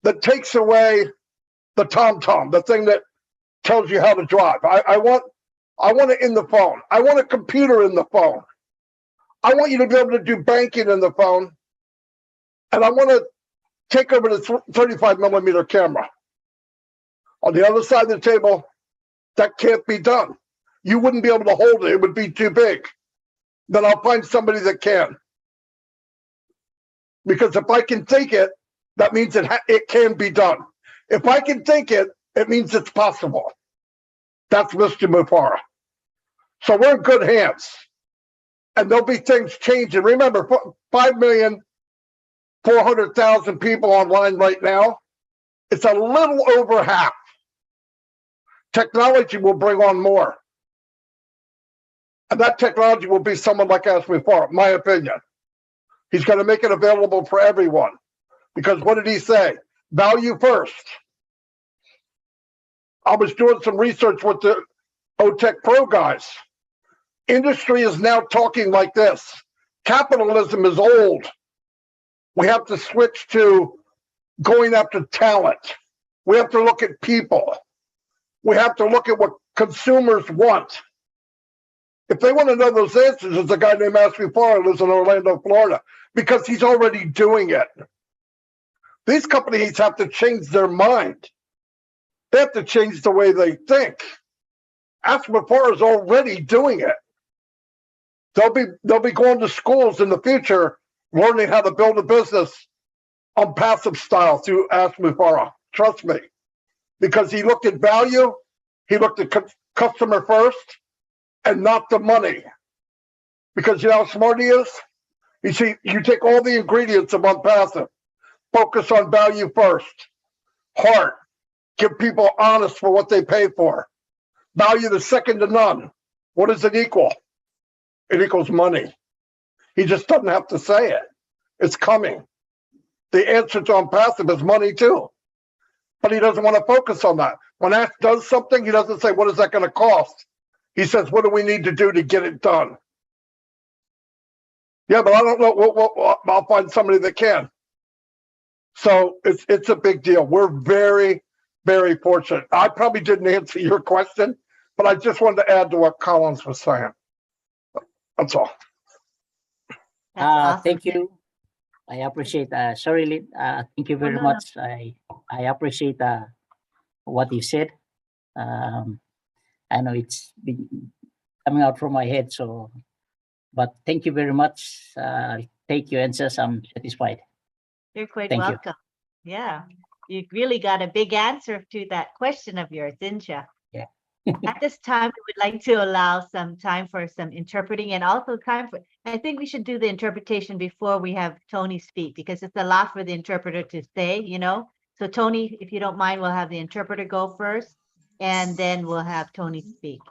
that takes away the TomTom, the thing that tells you how to drive. I want it in the phone. I want a computer in the phone. I want you to be able to do banking in the phone. And I want to take over the 35mm camera. On the other side of the table, that can't be done. You wouldn't be able to hold it. It would be too big. Then I'll find somebody that can. Because if I can think it, that means it can be done. If I can think it, it means it's possible. That's Mr. Mufara. So we're in good hands. And there'll be things changing. Remember, 5,400,000 people online right now. It's a little over half. Technology will bring on more. And that technology will be someone like Ash Mufara, my opinion. He's going to make it available for everyone. Because what did he say? Value first. I was doing some research with the OTech Pro guys. Industry is now talking like this. Capitalism is old. We have to switch to going after talent. We have to look at people. We have to look at what consumers want. If they want to know those answers, there's a guy named Ash Mufara who lives in Orlando, Florida, because he's already doing it. These companies have to change their mind. They have to change the way they think. Ash Mufara is already doing it. They'll be going to schools in the future, learning how to build a business on passive style through Ash Mufara. Trust me, because he looked at value, he looked at customer first, and not the money. Because you know how smart he is. You see, you take all the ingredients of ONPASSIVE, focus on value first, heart, give people honest for what they pay for. Value is second to none. What does it equal? It equals money. He just doesn't have to say it. It's coming. The answer to ONPASSIVE is money too. But he doesn't want to focus on that. When Ash does something, he doesn't say, what is that going to cost? He says, what do we need to do to get it done? Yeah, but I don't know. I'll find somebody that can. So it's a big deal. We're very, very fortunate. I probably didn't answer your question, but I just wanted to add to what Collins was saying. That's all. That's awesome. Thank you. I appreciate. Sorry, Lynn. Thank you very no. much. I appreciate what you said. I know it's been coming out from my head, so. But thank you very much. Take your answers. I'm satisfied. You're quite Thank you. welcome. Yeah, you really got a big answer to that question of yours, didn't you? Yeah. At this time, we would like to allow some time for some interpreting and also time for, I think we should do the interpretation before we have Tony speak, because it's a lot for the interpreter to say, you know? So Tony, if you don't mind, we'll have the interpreter go first, and then we'll have Tony speak.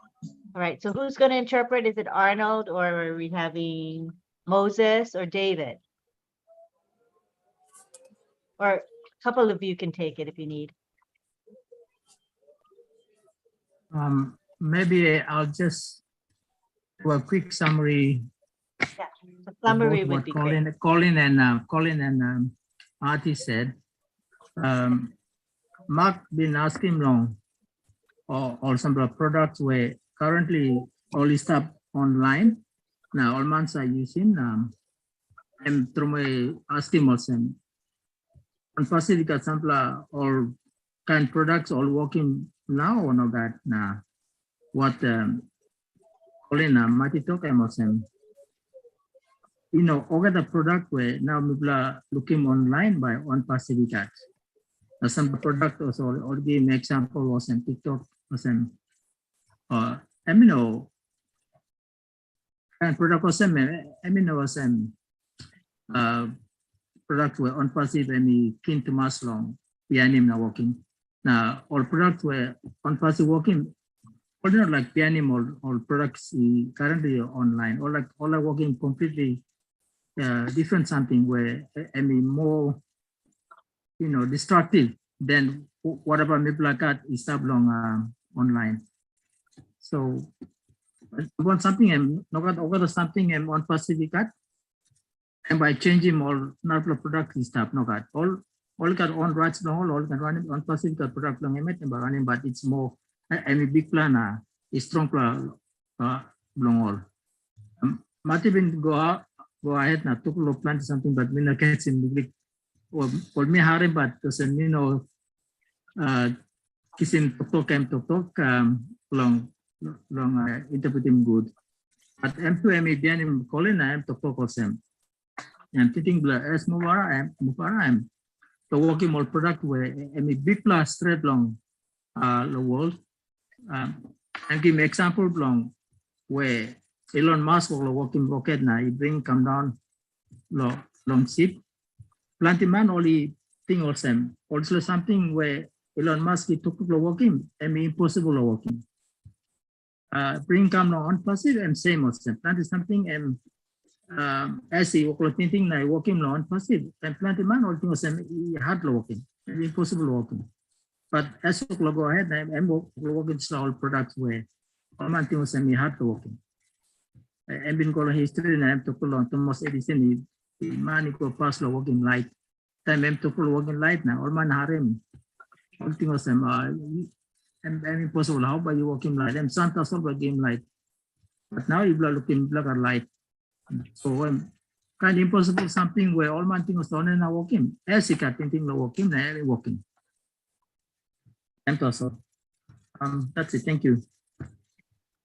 All right, so who's going to interpret? Is it Arnold, or are we having Moses or David? Or a couple of you can take it if you need. Maybe I'll just do a quick summary. Yeah, the summary would be great. Colin and Artie said. Mark been asking long, or some of the products were currently only stuff online. Now all months are using. And through my asking also. ONPASSIVE got some all kind products all working now or not that now. What Colin Mati talk about them. You know, all the product where now people are looking online by ONPASSIVE got. Some product also already make example was in TikTok was in amino and product was amino was in product were ONPASSIVE and keen to mass long PNM now working. Now all products were ONPASSIVE working, all not like PNM all products currently online, or like all are working completely different something where I mean more, you know, destructive than whatever people got is stuff long online. So want something and not got something and ONPASSIVE got. And by changing all not product stuff, no got all got on rights long, all can run ONPASSIVE got product long running, but it's more I mean big plan is strong plan long all. Mati bin go ahead now took a plan something, but we not catch in the or me hurry, but doesn't you know kissing talk long interpreting good. But M2M again calling I am to focus him. And fitting as Muvara I'm the working more product where I mean big plus straight long the world. And give me example long where Elon Musk or working rocket now he bring come down long ship. Plenty man only thing or same. Also something where Elon Musk he took to working I mean impossible working. Bring come on ONPASSIVE and same or same. Plenty something and as he thinking now working on ONPASSIVE and plenty man all things same hard working, impossible working. But as you go ahead, I'm working all products where all man things same hard working. I've been calling history and I'm to pull on Thomas Edison. Man go past the working light. Time I'm to pull working light now. All man harem. All things same I'm impossible. How about you working light? I'm Santa Solver game light. But now you are looking black or light. So kind of impossible something where all man things on and are working. As you can think working, now working. And also, that's it. Thank you.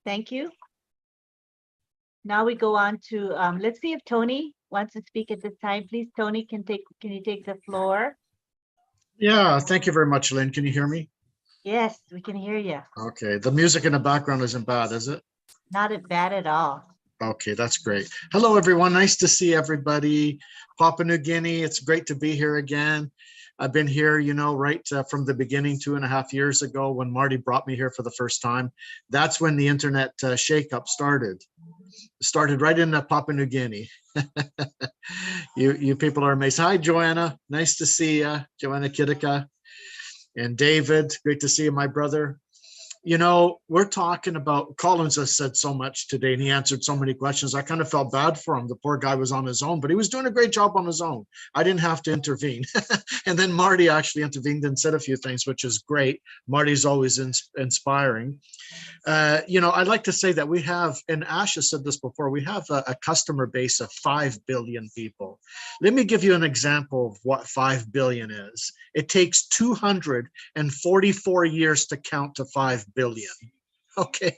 Thank you. Now we go on to let's see if Tony wants to speak at this time. Please, Tony, can you take the floor? Yeah, thank you very much, Lynn. Can you hear me? Yes, we can hear you. Okay, the music in the background isn't bad, is it? Not bad at all. Okay, that's great. Hello, everyone. Nice to see everybody. Papua New Guinea, it's great to be here again. I've been here, you know, right from the beginning 2.5 years ago when Marty brought me here for the first time. That's when the internet shakeup started. Started right in Papua New Guinea. You people are amazing. Hi, Joanna. Nice to see you. Joanna Kidika and David. Great to see you, my brother. You know, we're talking about, Collins has said so much today and he answered so many questions. I kind of felt bad for him. The poor guy was on his own, but he was doing a great job on his own. I didn't have to intervene. And then Marty actually intervened and said a few things, which is great. Marty's always inspiring. You know, I'd like to say that we have, and Ash has said this before, we have a customer base of 5 billion people. Let me give you an example of what 5 billion is. It takes 244 years to count to 5 billion. Okay.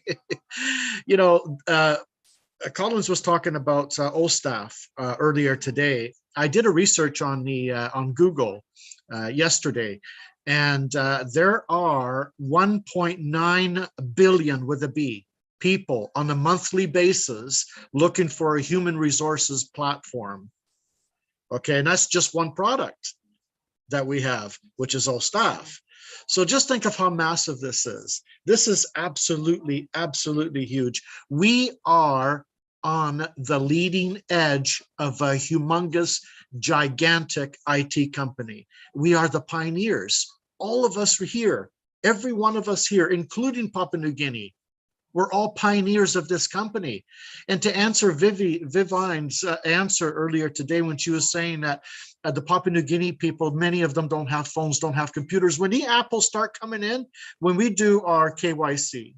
You know, Collins was talking about OSTAF earlier today. I did a research on Google yesterday. And there are 1.9 billion with a B people on a monthly basis looking for a human resources platform. Okay, and that's just one product that we have, which is OSTAF. So just think of how massive this is. This is absolutely, absolutely huge. We are on the leading edge of a humongous, gigantic IT company. We are the pioneers. All of us are here, every one of us here, including Papua New Guinea. We're all pioneers of this company. And to answer Vivine's answer earlier today when she was saying that the Papua New Guinea people, many of them don't have phones, don't have computers. When the apples start coming in, when we do our KYC,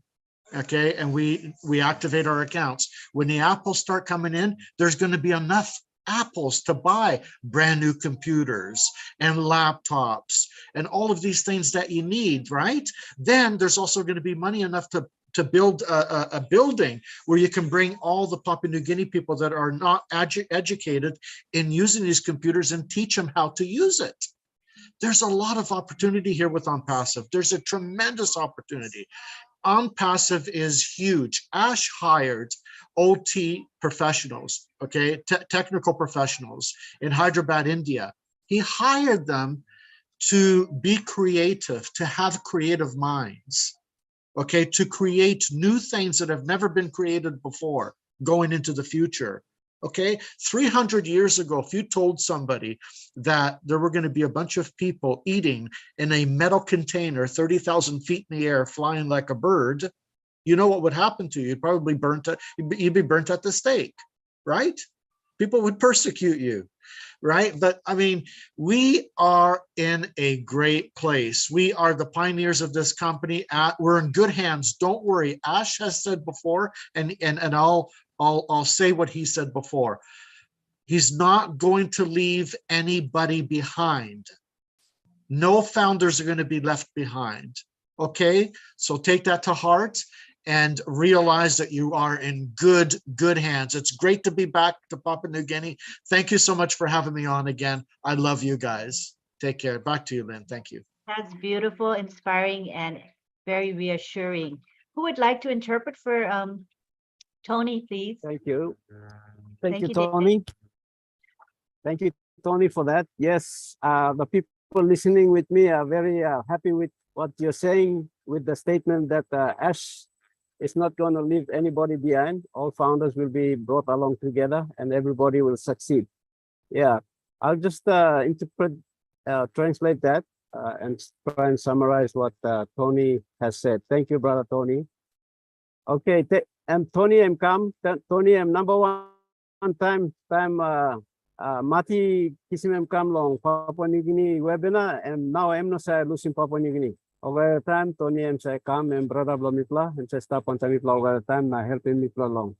okay, and we activate our accounts, when the apples start coming in, there's going to be enough apples to buy brand new computers and laptops and all of these things that you need, right? Then there's also going to be money enough to build a building where you can bring all the Papua New Guinea people that are not educated in using these computers and teach them how to use it. There's a lot of opportunity here with ONPASSIVE. There's a tremendous opportunity. ONPASSIVE is huge. Ash hired OT professionals, okay, technical professionals in Hyderabad, India. He hired them to be creative, to have creative minds, okay, to create new things that have never been created before going into the future. Okay, 300 years ago, if you told somebody that there were going to be a bunch of people eating in a metal container 30,000 feet in the air, flying like a bird, you know what would happen to you? You'd probably you'd be burnt at the stake, right? People would persecute you, right? But I mean, we are in a great place. We are the pioneers of this company. We're in good hands. Don't worry. Ash has said before, and I'll say what he said before. He's not going to leave anybody behind. No founders are going to be left behind. Okay, so take that to heart and realize that you are in good hands. It's great to be back to Papua New Guinea. Thank you so much for having me on again. I love you guys. Take care. Back to you, Lynn. Thank you. That's beautiful, inspiring, and very reassuring. Who would like to interpret for Tony, please? Thank you. Thank you, Tony. Thank you, Tony, for that. Yes, the people listening with me are very happy with what you're saying with the statement that Ash is not going to leave anybody behind. All founders will be brought along together and everybody will succeed. Yeah, I'll just translate that and try and summarize what Tony has said. Thank you, brother Tony. Okay, Tony, I'm Tony, I'm number one time Mati kisimem kam long Papua New Guinea webinar, and now I'm not say losing Papua New Guinea. Over time, Tony I'm say come and brother Blomipla and say stop on Tamipla over time, helping me long,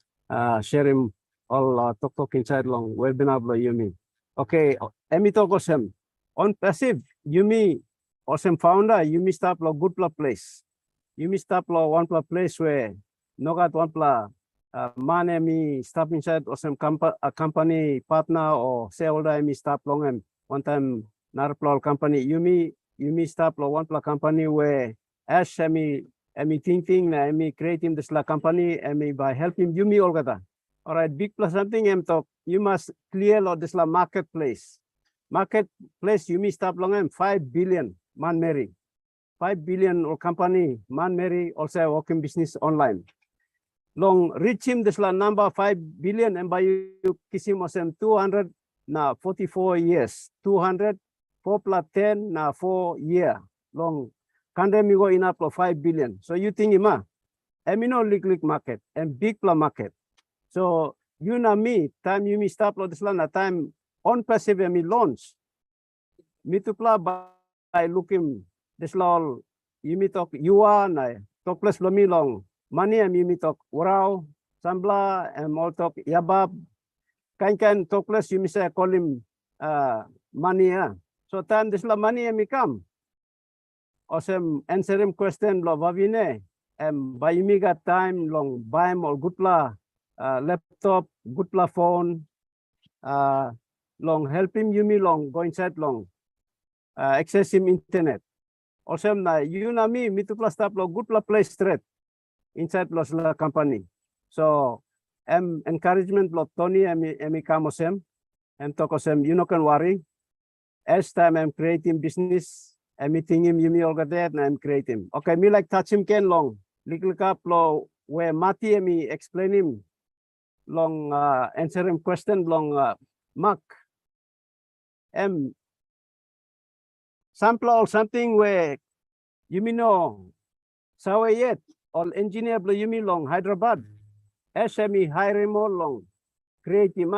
sharing all talk inside long webinar blo Yumi. Okay, Emito Gosem ONPASSIVE Yumi awesome founder, Yumi stop lo good place. Yumi stop lo one place where no got one pla man me stop inside or some company partner or shareholder me stop long and one time narplo company Yumi stop lo one pla company where Ash me thinking me creating this la company me by helping Yumi all gata. All right, big plus something talk. You must clear lo this la marketplace. marketplace Yumi stop long 5 billion man Mary. 5 billion or company man Mary also working business online. Long reach him this number 5 billion and by you kisim osem 200 na 44 years. 200 4 plus 10 na 4 year. Long kande mi go enough for 5 billion. So you think ima emino liquid market and big pla market. So you know me time you me stop lo this na time on passive me launch. Me to pla by looking this law you me talk you are na talk plus lo me long money and you me talk wow sambla and more talk yabab kan talk plus you me say call him money so time this la money and me come awesome answer him question lo vavine and by me got time long buy more good la laptop good la phone long help him you me long go inside long access him internet awesome na you na me to plus stop lo good la place straight inside plus la company so encouragement lo Tony emi kamosem tokosem you no can worry as time I'm creating business I'm meeting him you me all got that and I'm creating okay me like touch him ken long little up lo where Mati me explain him long answer him question long mark sample or something where you me know sawa yet all engineer blo you me long Hyderabad SME hire more long creative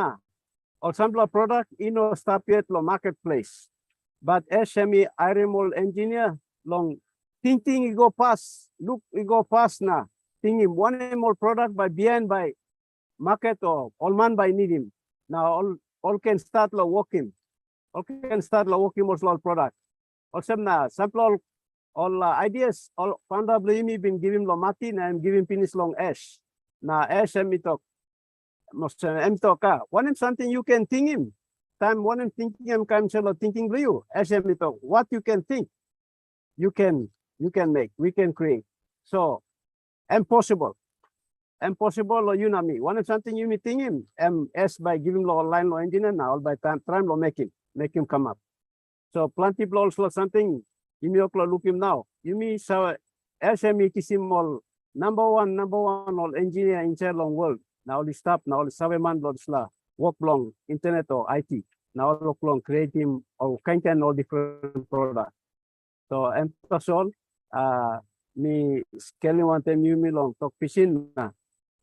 or sample product ino stop yet lo marketplace but SME hire more engineer long thinking go pass look we go pass na thinking one more product by behind by market or all man by need him now all can start lo working all can start lo working more small product or some na sample all ideas all found up me been giving lo mati na I'm giving finish long ash na ash me talk most talk one something you can think him time one thinking him come solo thinking you ash me talk what you can think you can make we can create so impossible lo you know me one something you me think him as by giving lo online lo engineer now by time lo make him come up so plenty blows lo something you me look him now you me so SME kisim all number one all engineer in long world now the staff now the 7 man la work long internet or IT now work long creating or kind all different product so and that's all me scaling one time you me long talk fishing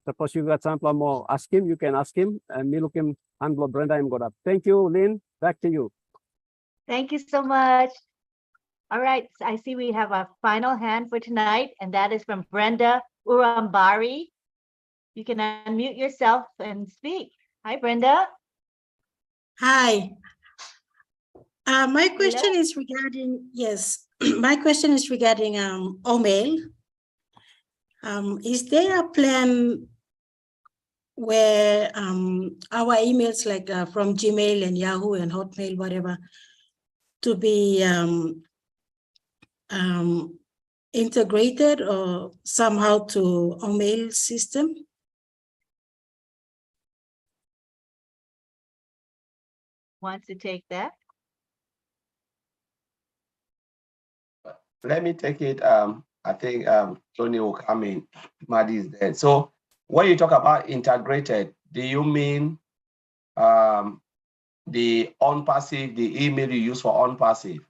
suppose you got sample more ask him you can ask him and me look him and Brenda him got up. Thank you Lynn, back to you. Thank you so much. All right, so I see we have a final hand for tonight, and that is from Brenda Urambari. You can unmute yourself and speak. Hi, Brenda. Hi. My question is regarding, yes, my question is regarding OMail. Is there a plan where our emails like from Gmail and Yahoo and Hotmail, whatever, to be integrated or somehow to OMail system? Wants to take that? Let me take it. I think Tony will come in. Maddie is there. So when you talk about integrated, do you mean the ONPASSIVE, the email you use for ONPASSIVE?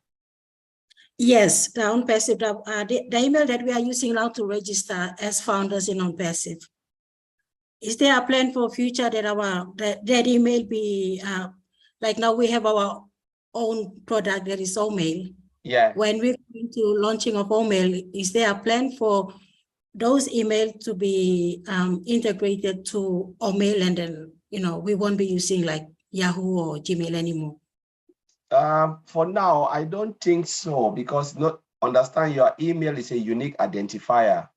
Yes, the ONPASSIVE, the email that we are using now to register as founders in ONPASSIVE. Is there a plan for future that that email be like now we have our own product that is OMail? Yeah. When we're going to launching of OMail, is there a plan for those emails to be integrated to OMail, and then we won't be using like Yahoo or Gmail anymore? For now, I don't think so, because not understand your email is a unique identifier,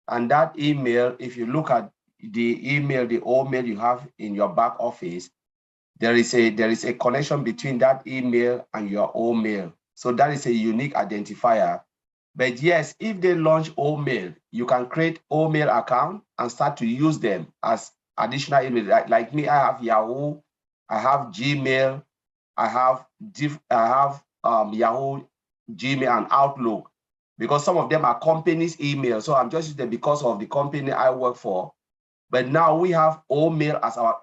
and that email, if you look at the email, the OMail you have in your back office, there is a connection between that email and your OMail. So that is a unique identifier. But yes, if they launch OMail, you can create OMail account and start to use them as additional email. Like me, I have Yahoo, I have Gmail, I have Yahoo, Gmail, and Outlook, because some of them are company's email. So I'm just using them because of the company I work for. But now we have OMail as our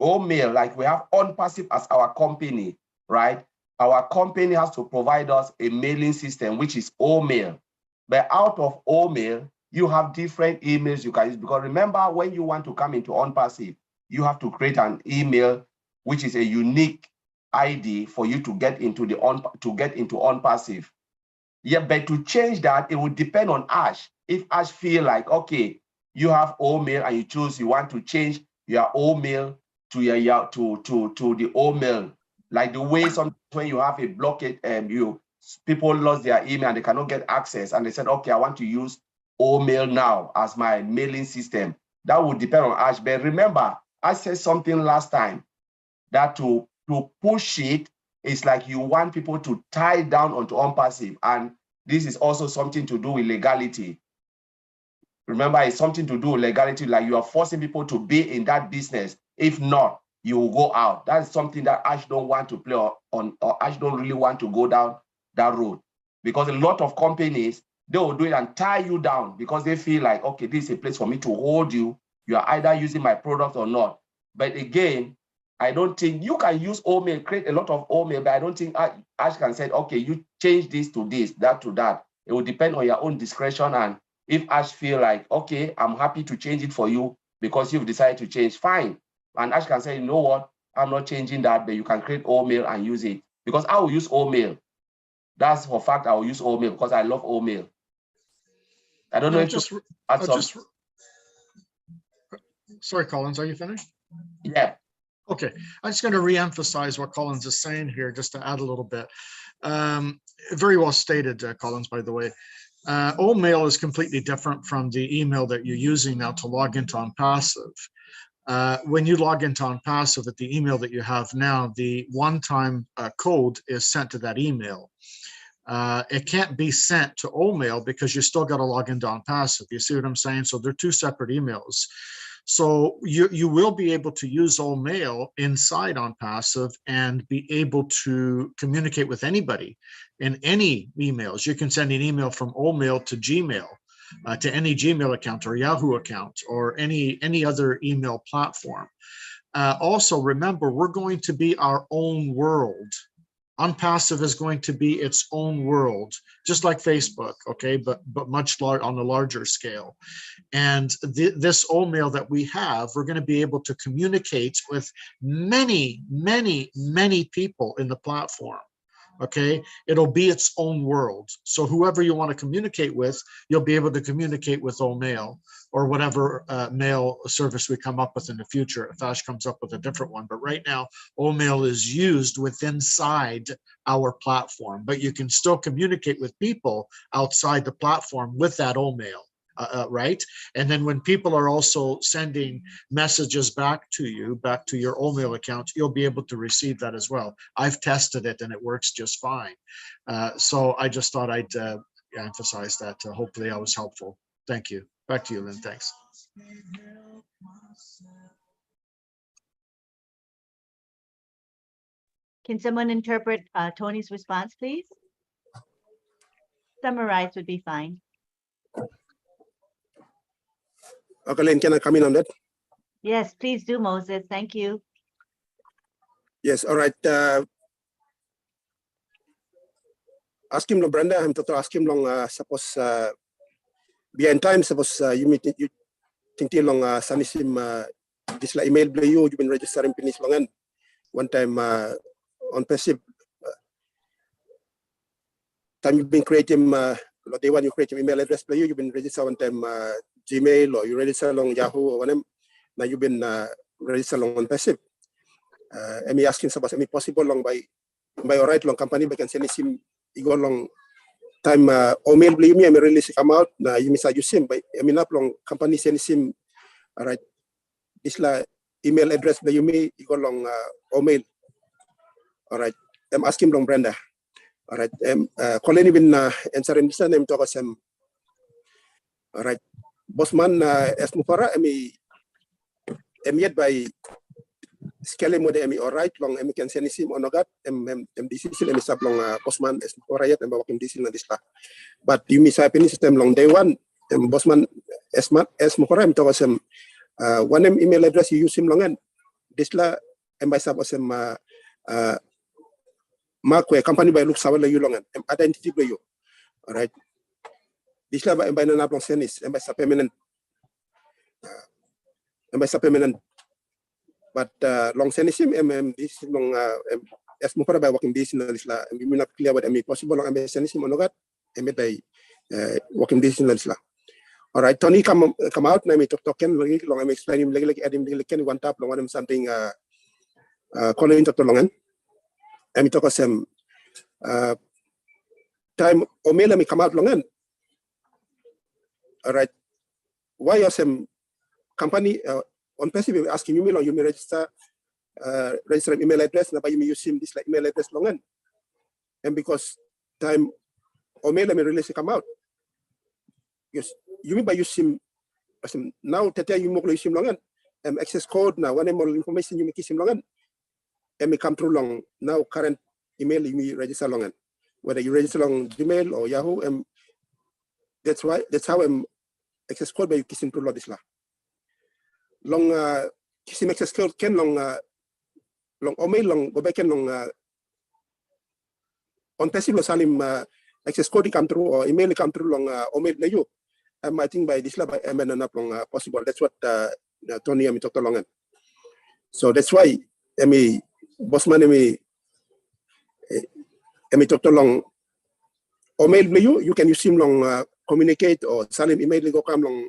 OMail, like we have ONPASSIVE as our company, right? Our company has to provide us a mailing system, which is OMail. But out of OMail, you have different emails you can use, because remember, when you want to come into ONPASSIVE, you have to create an email which is a unique ID for you to get into ONPASSIVE. Yeah, but to change that, it would depend on Ash. If Ash feel like, okay, you have OMail and you want to change your OMail to your to the OMail, like the way sometimes when you have a blockade, people lost their email and they cannot get access, and they said, okay, I want to use OMail now as my mailing system. That would depend on Ash. But remember, I said something last time that to push it, it's like you want people to tie down onto ONPASSIVE, and this is also something to do with legality. Remember, it's something to do with legality, like you are forcing people to be in that business. If not, you will go out. That is something that Ash don't want to play on, or Ash don't really want to go down that road, because a lot of companies, they will do it and tie you down because they feel like, okay, this is a place for me to hold you. You are either using my product or not. But again, I don't think you can use OMail, create a lot of OMail, but I don't think Ash can say, okay, you change this to this, that to that. It will depend on your own discretion. And if Ash feel like, okay, I'm happy to change it for you because you've decided to change, fine. And Ash can say, you know what, I'm not changing that, but you can create OMail and use it. Because I will use OMail. That's for a fact, I will use OMail because I love OMail. I don't know if Sorry, Collins, are you finished? Yeah. Okay, I'm just going to re-emphasize what Collins is saying here, just to add a little bit. Very well stated, Collins, by the way. OMail is completely different from the email that you're using now to log into ONPASSIVE. When you log into ONPASSIVE at the email that you have now, the one-time code is sent to that email. It can't be sent to OMail because you still got to log into ONPASSIVE. You see what I'm saying? So they're two separate emails. So you will be able to use OMail inside ONPASSIVE and be able to communicate with anybody in any emails. You can send an email from OMail to Gmail, to any Gmail account or Yahoo account or any other email platform. Also, remember, we're going to be our own world. ONPASSIVE is going to be its own world, just like Facebook, okay, but much on a larger scale. And this OMail that we have, we're going to be able to communicate with many, many, many people in the platform. Okay, it'll be its own world. So whoever you want to communicate with, you'll be able to communicate with OMail or whatever mail service we come up with in the future, if Ash comes up with a different one. But right now, OMail is used within inside our platform, but you can still communicate with people outside the platform with that OMail. Right? And then when people are also sending messages back to you, back to your OMail account, you'll be able to receive that as well. I've tested it and it works just fine. So I just thought I'd emphasize that. Hopefully I was helpful. Thank you. Back to you, Lynn. Thanks. Can someone interpret Tony's response, please? Summarize would be fine. Okay, Lynn, can I come in on that? Yes, please do, Moses. Thank you. Yes, all right. Ask him, Brenda. I'm to ask him long. Suppose behind time, suppose you meet you think long. Sanisim this la email blue you've been registering pinis longan one time ONPASSIVE. Time you've been creating day one you create email address blue you've been registered one time Gmail or you register along Yahoo or whatever. Now you've been registered along ONPASSIVE. And me asking suppose any possible long by alright long company but can send him you go long time OMail blue me I release come out na you miss use him by I mean up long company send him alright this la email address blue me you go long OMail. Alright, I'm asking long Brenda. Alright, Colin been answering this name to us. Alright, Bosman as Mufara, I'm yet by Sekali mo de emi alright long emi can send sim onogat em decision emi sab long bosman es alright em bawa decision na disla. But you miss happen system long day one bosman es mo korem to wasem one email address you use him longan disla em by sab wasem mark company by look sawala you longan em identity by you. Alright. Disla ba em by na long senis em by sab permanent but long senisim this long as mo para by working this na isla we not clear what possible long senisim onogat by working this na isla. All right, Tony come out na mi talken long explain him adim ken one tap long something calling to longan emi to kasem time omela mi come out longan. All right, why yosem company ONPASSIVE asking you long you may register email address na ba you may use him this like email address longan and because time omela may release come out yes you may by use him now tete you mo use him longan access code na one more information you may kiss him longan and may come through long now current email you may register longan whether you register long Gmail or Yahoo that's how access code by you kiss him through this la long kisim access code ken long email long go back ken long ONPASSIVE lo salim access code come through or email come through long email na you I think by this la by up long possible that's what Tony ami talk longan so that's why bossman talk long email na you can use him long communicate or salim email go come long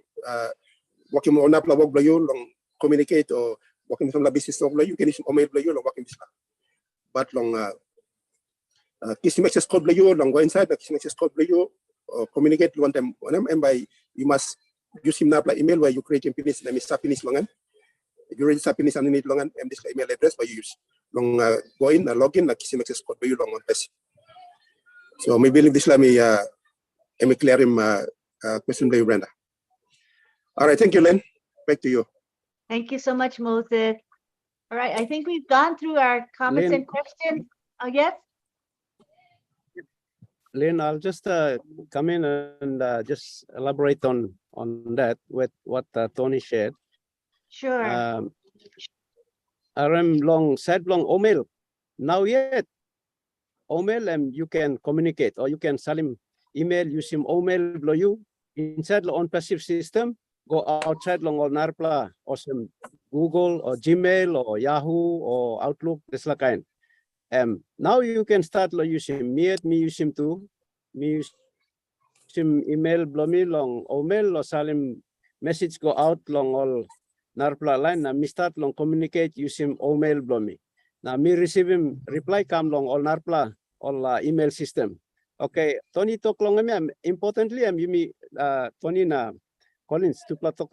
working on up la work you long communicate or working from the business of you can use email you long working this but long kisim access code you long go inside the kisim access code you communicate one time and by you must use him now like email where you create finish let me start finish longan you register finish and need longan and this email address by you use long go in log in kisim access code you long on test so maybe this let me clear him question by you Brenda. All right, thank you, Len. Back to you. Thank you so much, Moses. All right, I think we've gone through our comments Lynn. and questions. Oh, yes? Lynn, I'll just come in and just elaborate on that with what Tony shared. Sure. RM long said long email. Now yet email you can communicate or you can send him email using email below you inside the ONPASSIVE system. Go outside long or Narpla or some Google or Gmail or Yahoo or Outlook this la kind. Now you can start using me using too. Me using email below me long email or salim message go out long all Narpla line. Now me start long communicate using email below me. Now me receive him reply come long all Narpla all email system. Okay, Tony talk long importantly you me Tony na Collins to talk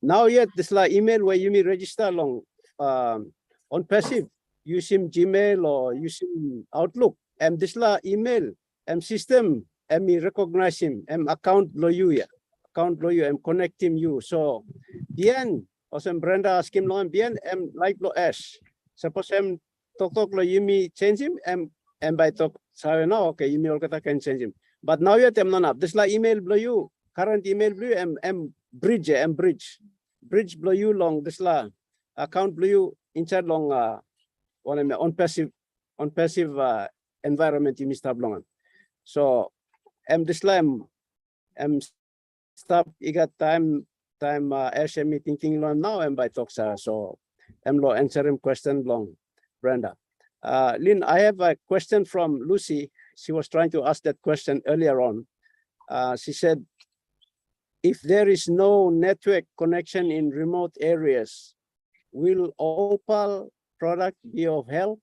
now yet this la email where you may register long ONPASSIVE using Gmail or using Outlook and this la email system me recognize him account below you account below you connect him you so bien or some Brenda ask him long bien like lo s suppose talk lo you me change him by talk sorry no okay email kata can change him but now yet not up this la email below you current email blue bridge bridge below you long this la account below you inside long ONPASSIVE environment you must have long so this la stop you got time SME thinking long now by talk so lo answer him question long Brenda. Lynn, I have a question from Lucy. She was trying to ask that question earlier on. She said, if there is no network connection in remote areas, will Opal product be of help?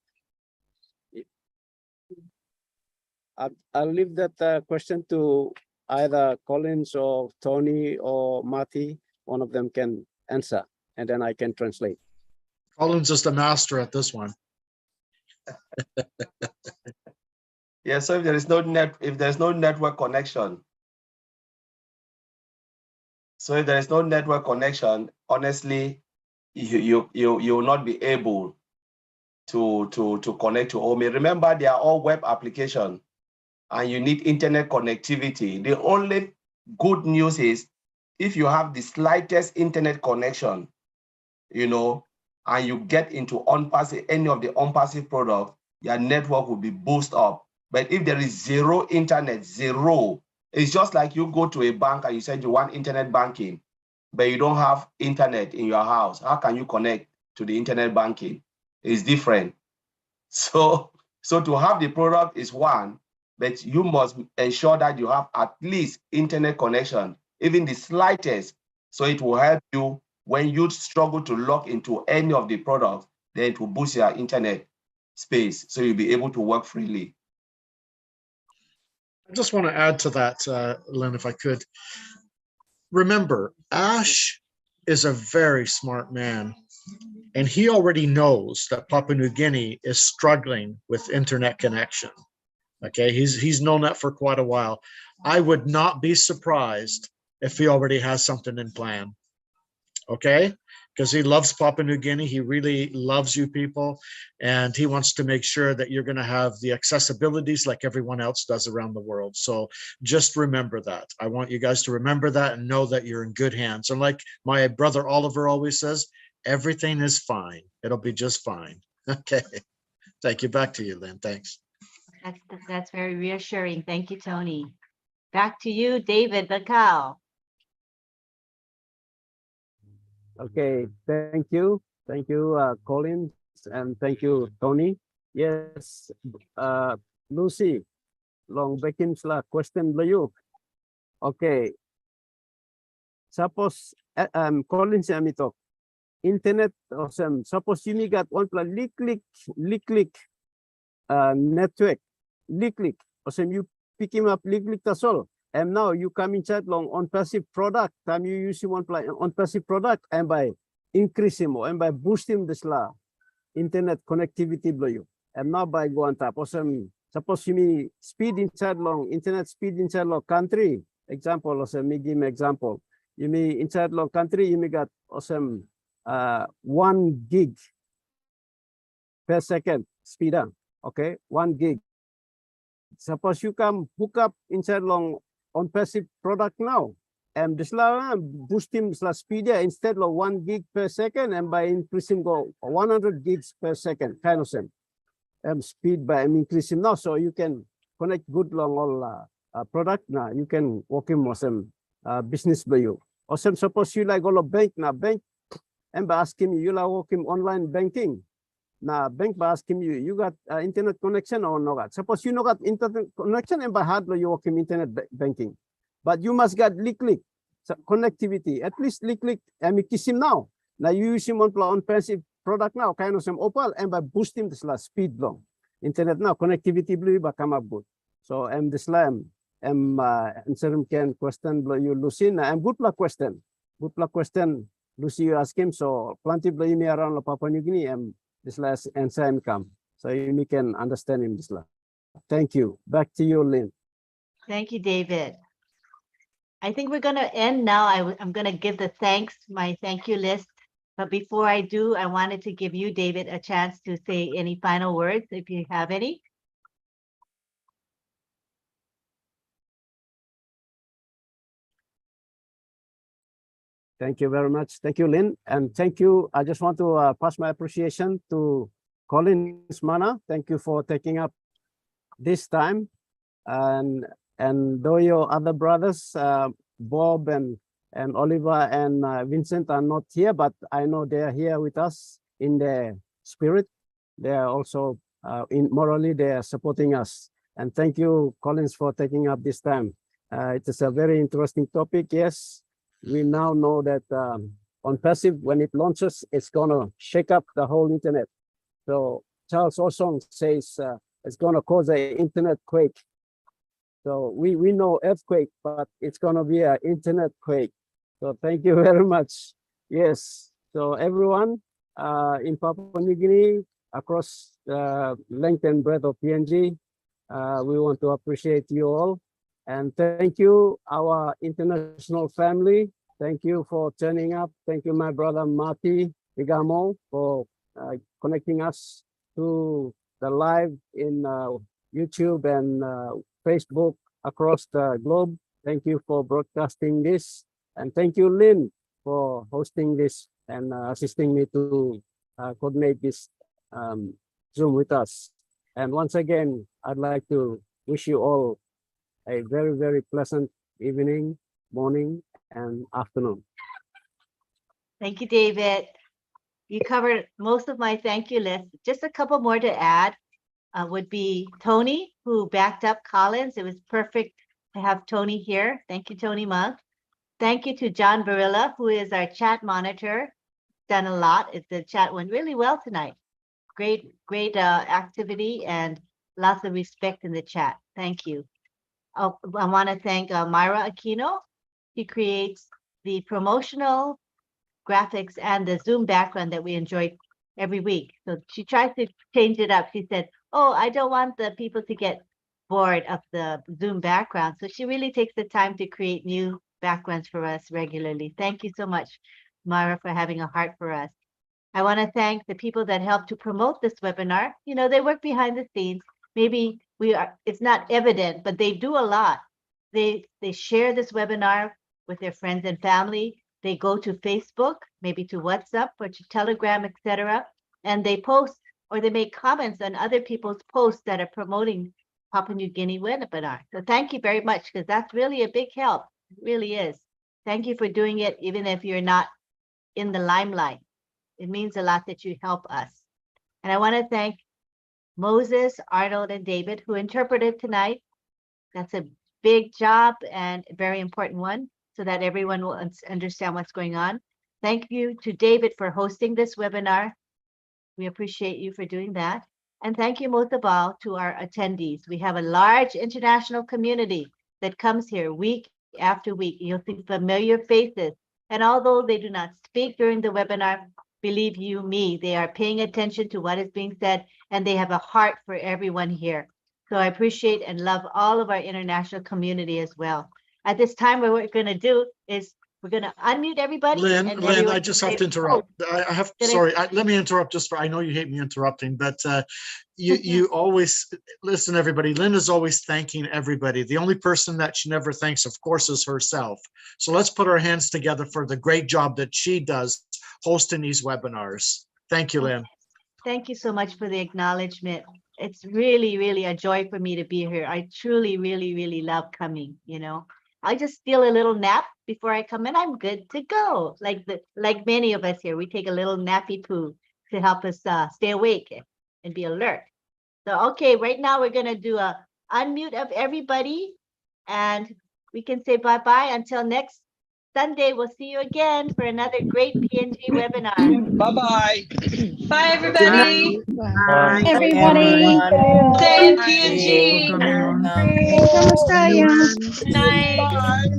I'll leave that question to either Collins or Tony or Marty. One of them can answer, and then I can translate. Collins is the master at this one. Yeah, so if there's no network connection, honestly, you will not be able to connect to OME. Remember, they are all web applications and you need internet connectivity. The only good news is if you have the slightest internet connection, you know, and you get into ONPASSIVE, any of the ONPASSIVE products, your network will be boosted up. But if there is zero internet, zero, it's just like you go to a bank and you said you want internet banking, but you don't have internet in your house. How can you connect to the internet banking? It's different. So to have the product is one, but you must ensure that you have at least internet connection, even the slightest, so it will help you when you struggle to log into any of the products, then it will boost your internet space, so you'll be able to work freely. I just want to add to that, Lynn, if I could. Remember, Ash is a very smart man, and he already knows that Papua New Guinea is struggling with internet connection. Okay, he's known that for quite a while. I would not be surprised if he already has something in plan. Okay, because he loves Papua New Guinea. He really loves you people, and he wants to make sure that you're going to have the accessibilities like everyone else does around the world. So just remember that. I want you guys to remember that and know that you're in good hands. And like my brother Oliver always says, everything is fine. It'll be just fine. Okay. Thank you. Back to you, Lynn. Thanks. That's very reassuring. Thank you, Tony. Back to you, David Bakau. Okay, thank you, Collins, and thank you, Tony. Yes, Lucy, long baking question beliau. Okay, suppose Collins amito internet awesome. Suppose you got one plus click network click awesome. You pick him up click that's all. And now you come inside long ONPASSIVE product. Time you use one play ONPASSIVE product and by increasing and by boosting this internet connectivity below you. And now by go on top. Awesome. Suppose you mean speed inside long internet speed inside long country. Example, awesome. Me give me example. You mean inside long country. You may got awesome 1 gig per second speed up. Okay, 1 gig. Suppose you come hook up inside long ONPASSIVE product now, and this boosting speed instead of 1 gig per second, and by increasing go 100 gigs per second, kind of same. Speed by increasing now, so you can connect good long all product now. You can work in awesome business by you. Awesome. Suppose you like all of bank now, bank, and by asking you like working online banking. Now, bank by asking you got internet connection or not? Suppose you not got internet connection and by hardware you work in internet banking, but you must get click so connectivity. At least click and kiss him now. Now you use him on ONPASSIVE product now, kind of some Opal, and by boosting this speed long internet now connectivity blue by come up good. So this answer can question you Lucy. And good luck question. Good luck question. Lucy you ask him. So plenty blue me around Papua New Guinea and this last answer income, so you can understand him this last. Thank you. Back to you, Lynn. Thank you, David. I think we're going to end now. I'm going to give the my thank you list. But before I do, I wanted to give you, David, a chance to say any final words, if you have any. Thank you very much. Thank you, Lynn. And thank you. I just want to pass my appreciation to Collins Mana. Thank you for taking up this time. And though your other brothers, Bob and Oliver and Vincent are not here, but I know they are here with us in their spirit. They are also morally, they are supporting us. And thank you, Collins, for taking up this time. It is a very interesting topic. Yes. We now know that ONPASSIVE, when it launches, it's going to shake up the whole internet. So Charles Osong says it's going to cause an internet quake. So we know earthquake, but it's going to be an internet quake. So thank you very much. Yes. So everyone in Papua New Guinea, across the length and breadth of PNG, we want to appreciate you all. And thank you, our international family. Thank you for turning up. Thank you, my brother Marty. Igamo for connecting us to the live in YouTube and Facebook across the globe. Thank you for broadcasting this. And thank you, Lynn, for hosting this and assisting me to coordinate this Zoom with us. And once again, I'd like to wish you all a very, very pleasant evening, morning, and afternoon. Thank you, David. You covered most of my thank you list. Just a couple more to add would be Tony, who backed up Collins. It was perfect to have Tony here. Thank you, Tony Monk. Thank you to John Barilla, who is our chat monitor. Done a lot. The chat went really well tonight. Great activity and lots of respect in the chat. Thank you. Oh, I want to thank Myra Aquino. She creates the promotional graphics and the Zoom background that we enjoy every week. So she tries to change it up. She said, oh, I don't want the people to get bored of the Zoom background. So she really takes the time to create new backgrounds for us regularly. Thank you so much, Myra, for having a heart for us. I want to thank the people that helped to promote this webinar. You know, they work behind the scenes. Maybe it's not evident, but they do a lot. They share this webinar with their friends and family. They go to Facebook, maybe to WhatsApp or to Telegram, etc. And they post or they make comments on other people's posts that are promoting Papua New Guinea webinar. So thank you very much, because that's really a big help. It really is. Thank you for doing it, even if you're not in the limelight. It means a lot that you help us. And I want to thank Moses, Arnold, and David, who interpreted tonight. That's a big job and a very important one, so that everyone will understand what's going on. Thank you to David for hosting this webinar. We appreciate you for doing that. And thank you most of all to our attendees. We have a large international community that comes here week after week. You'll see familiar faces. And although they do not speak during the webinar, believe you me, they are paying attention to what is being said, and they have a heart for everyone here. So I appreciate and love all of our international community as well. At this time, what we're going to do is we're going to unmute everybody. Lynn, and Lynn, everyone I just can have say, to interrupt. Let me interrupt I know you hate me interrupting, but you always, listen, everybody, Lynn is always thanking everybody. The only person that she never thanks, of course, is herself. So let's put our hands together for the great job that she does hosting these webinars. Thank you, Lynn. Thank you so much for the acknowledgement. It's really, really a joy for me to be here. I truly, really, really love coming, you know. I just steal a little nap before I come in. I'm good to go. Like many of us here, we take a little nappy poo to help us stay awake and be alert. So, okay, right now we're going to do a unmute of everybody, and we can say bye-bye until next Sunday. We'll see you again for another great PNG webinar. Bye-bye. Bye, everybody. Bye, everybody. Stay in PNG. Good night.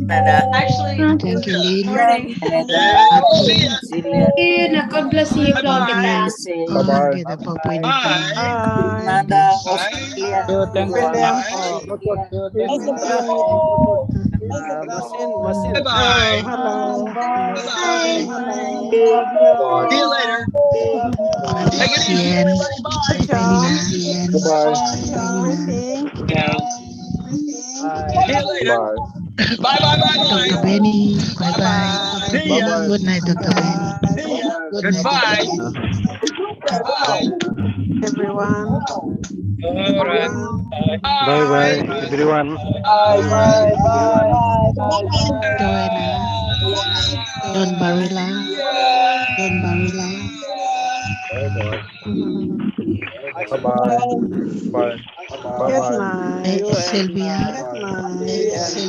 Actually, Thank you, Lynn. morning. See ya. God bless you, Vlog Bye-bye. Bye-bye. Kita Papua New Bye. Guinea. Bye-bye. Bye-bye. See you later. Take it easy, Sien. everybody. Bye. Bye, Nina. Goodbye. See you later. Bye. Bye, bye, bye, bye. Dr. Benny. Bye-bye. See ya. Bye-bye. Good night, Dr. Benny. See ya. Good night, Goodbye. Dr. Benny. Bye. Everyone. All right. Bye bye, Bye. everyone. Joanna. Don Barilla. Don Barilla. Bye-bye. Bye. Good Bye-bye. night. Sylvia.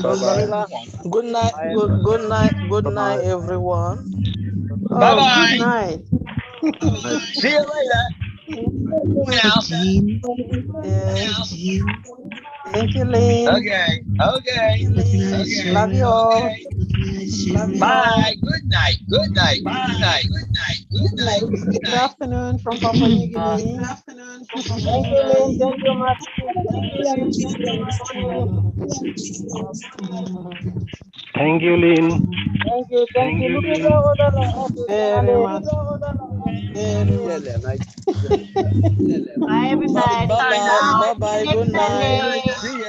Bye-bye. Good night. Good night, everyone. Oh, good Bye-bye. night. See you later. Now. Jean. Yes. Jean. Thank you, Lynn. Okay. Okay. Good night, Love you Joanna. all. Good night, Sylvia. Bye. Good night. Good night. Good night. Good night. Good night. Good Good night. afternoon from Papua New Guinea. Thank you, Lynn. Thank you, Martin. Thank you. Thank you, Lynn. Thank you. Thank you. Look at Very much. Bye, everybody. Bye bye. Good Bye bye. night. Good night. Sunday.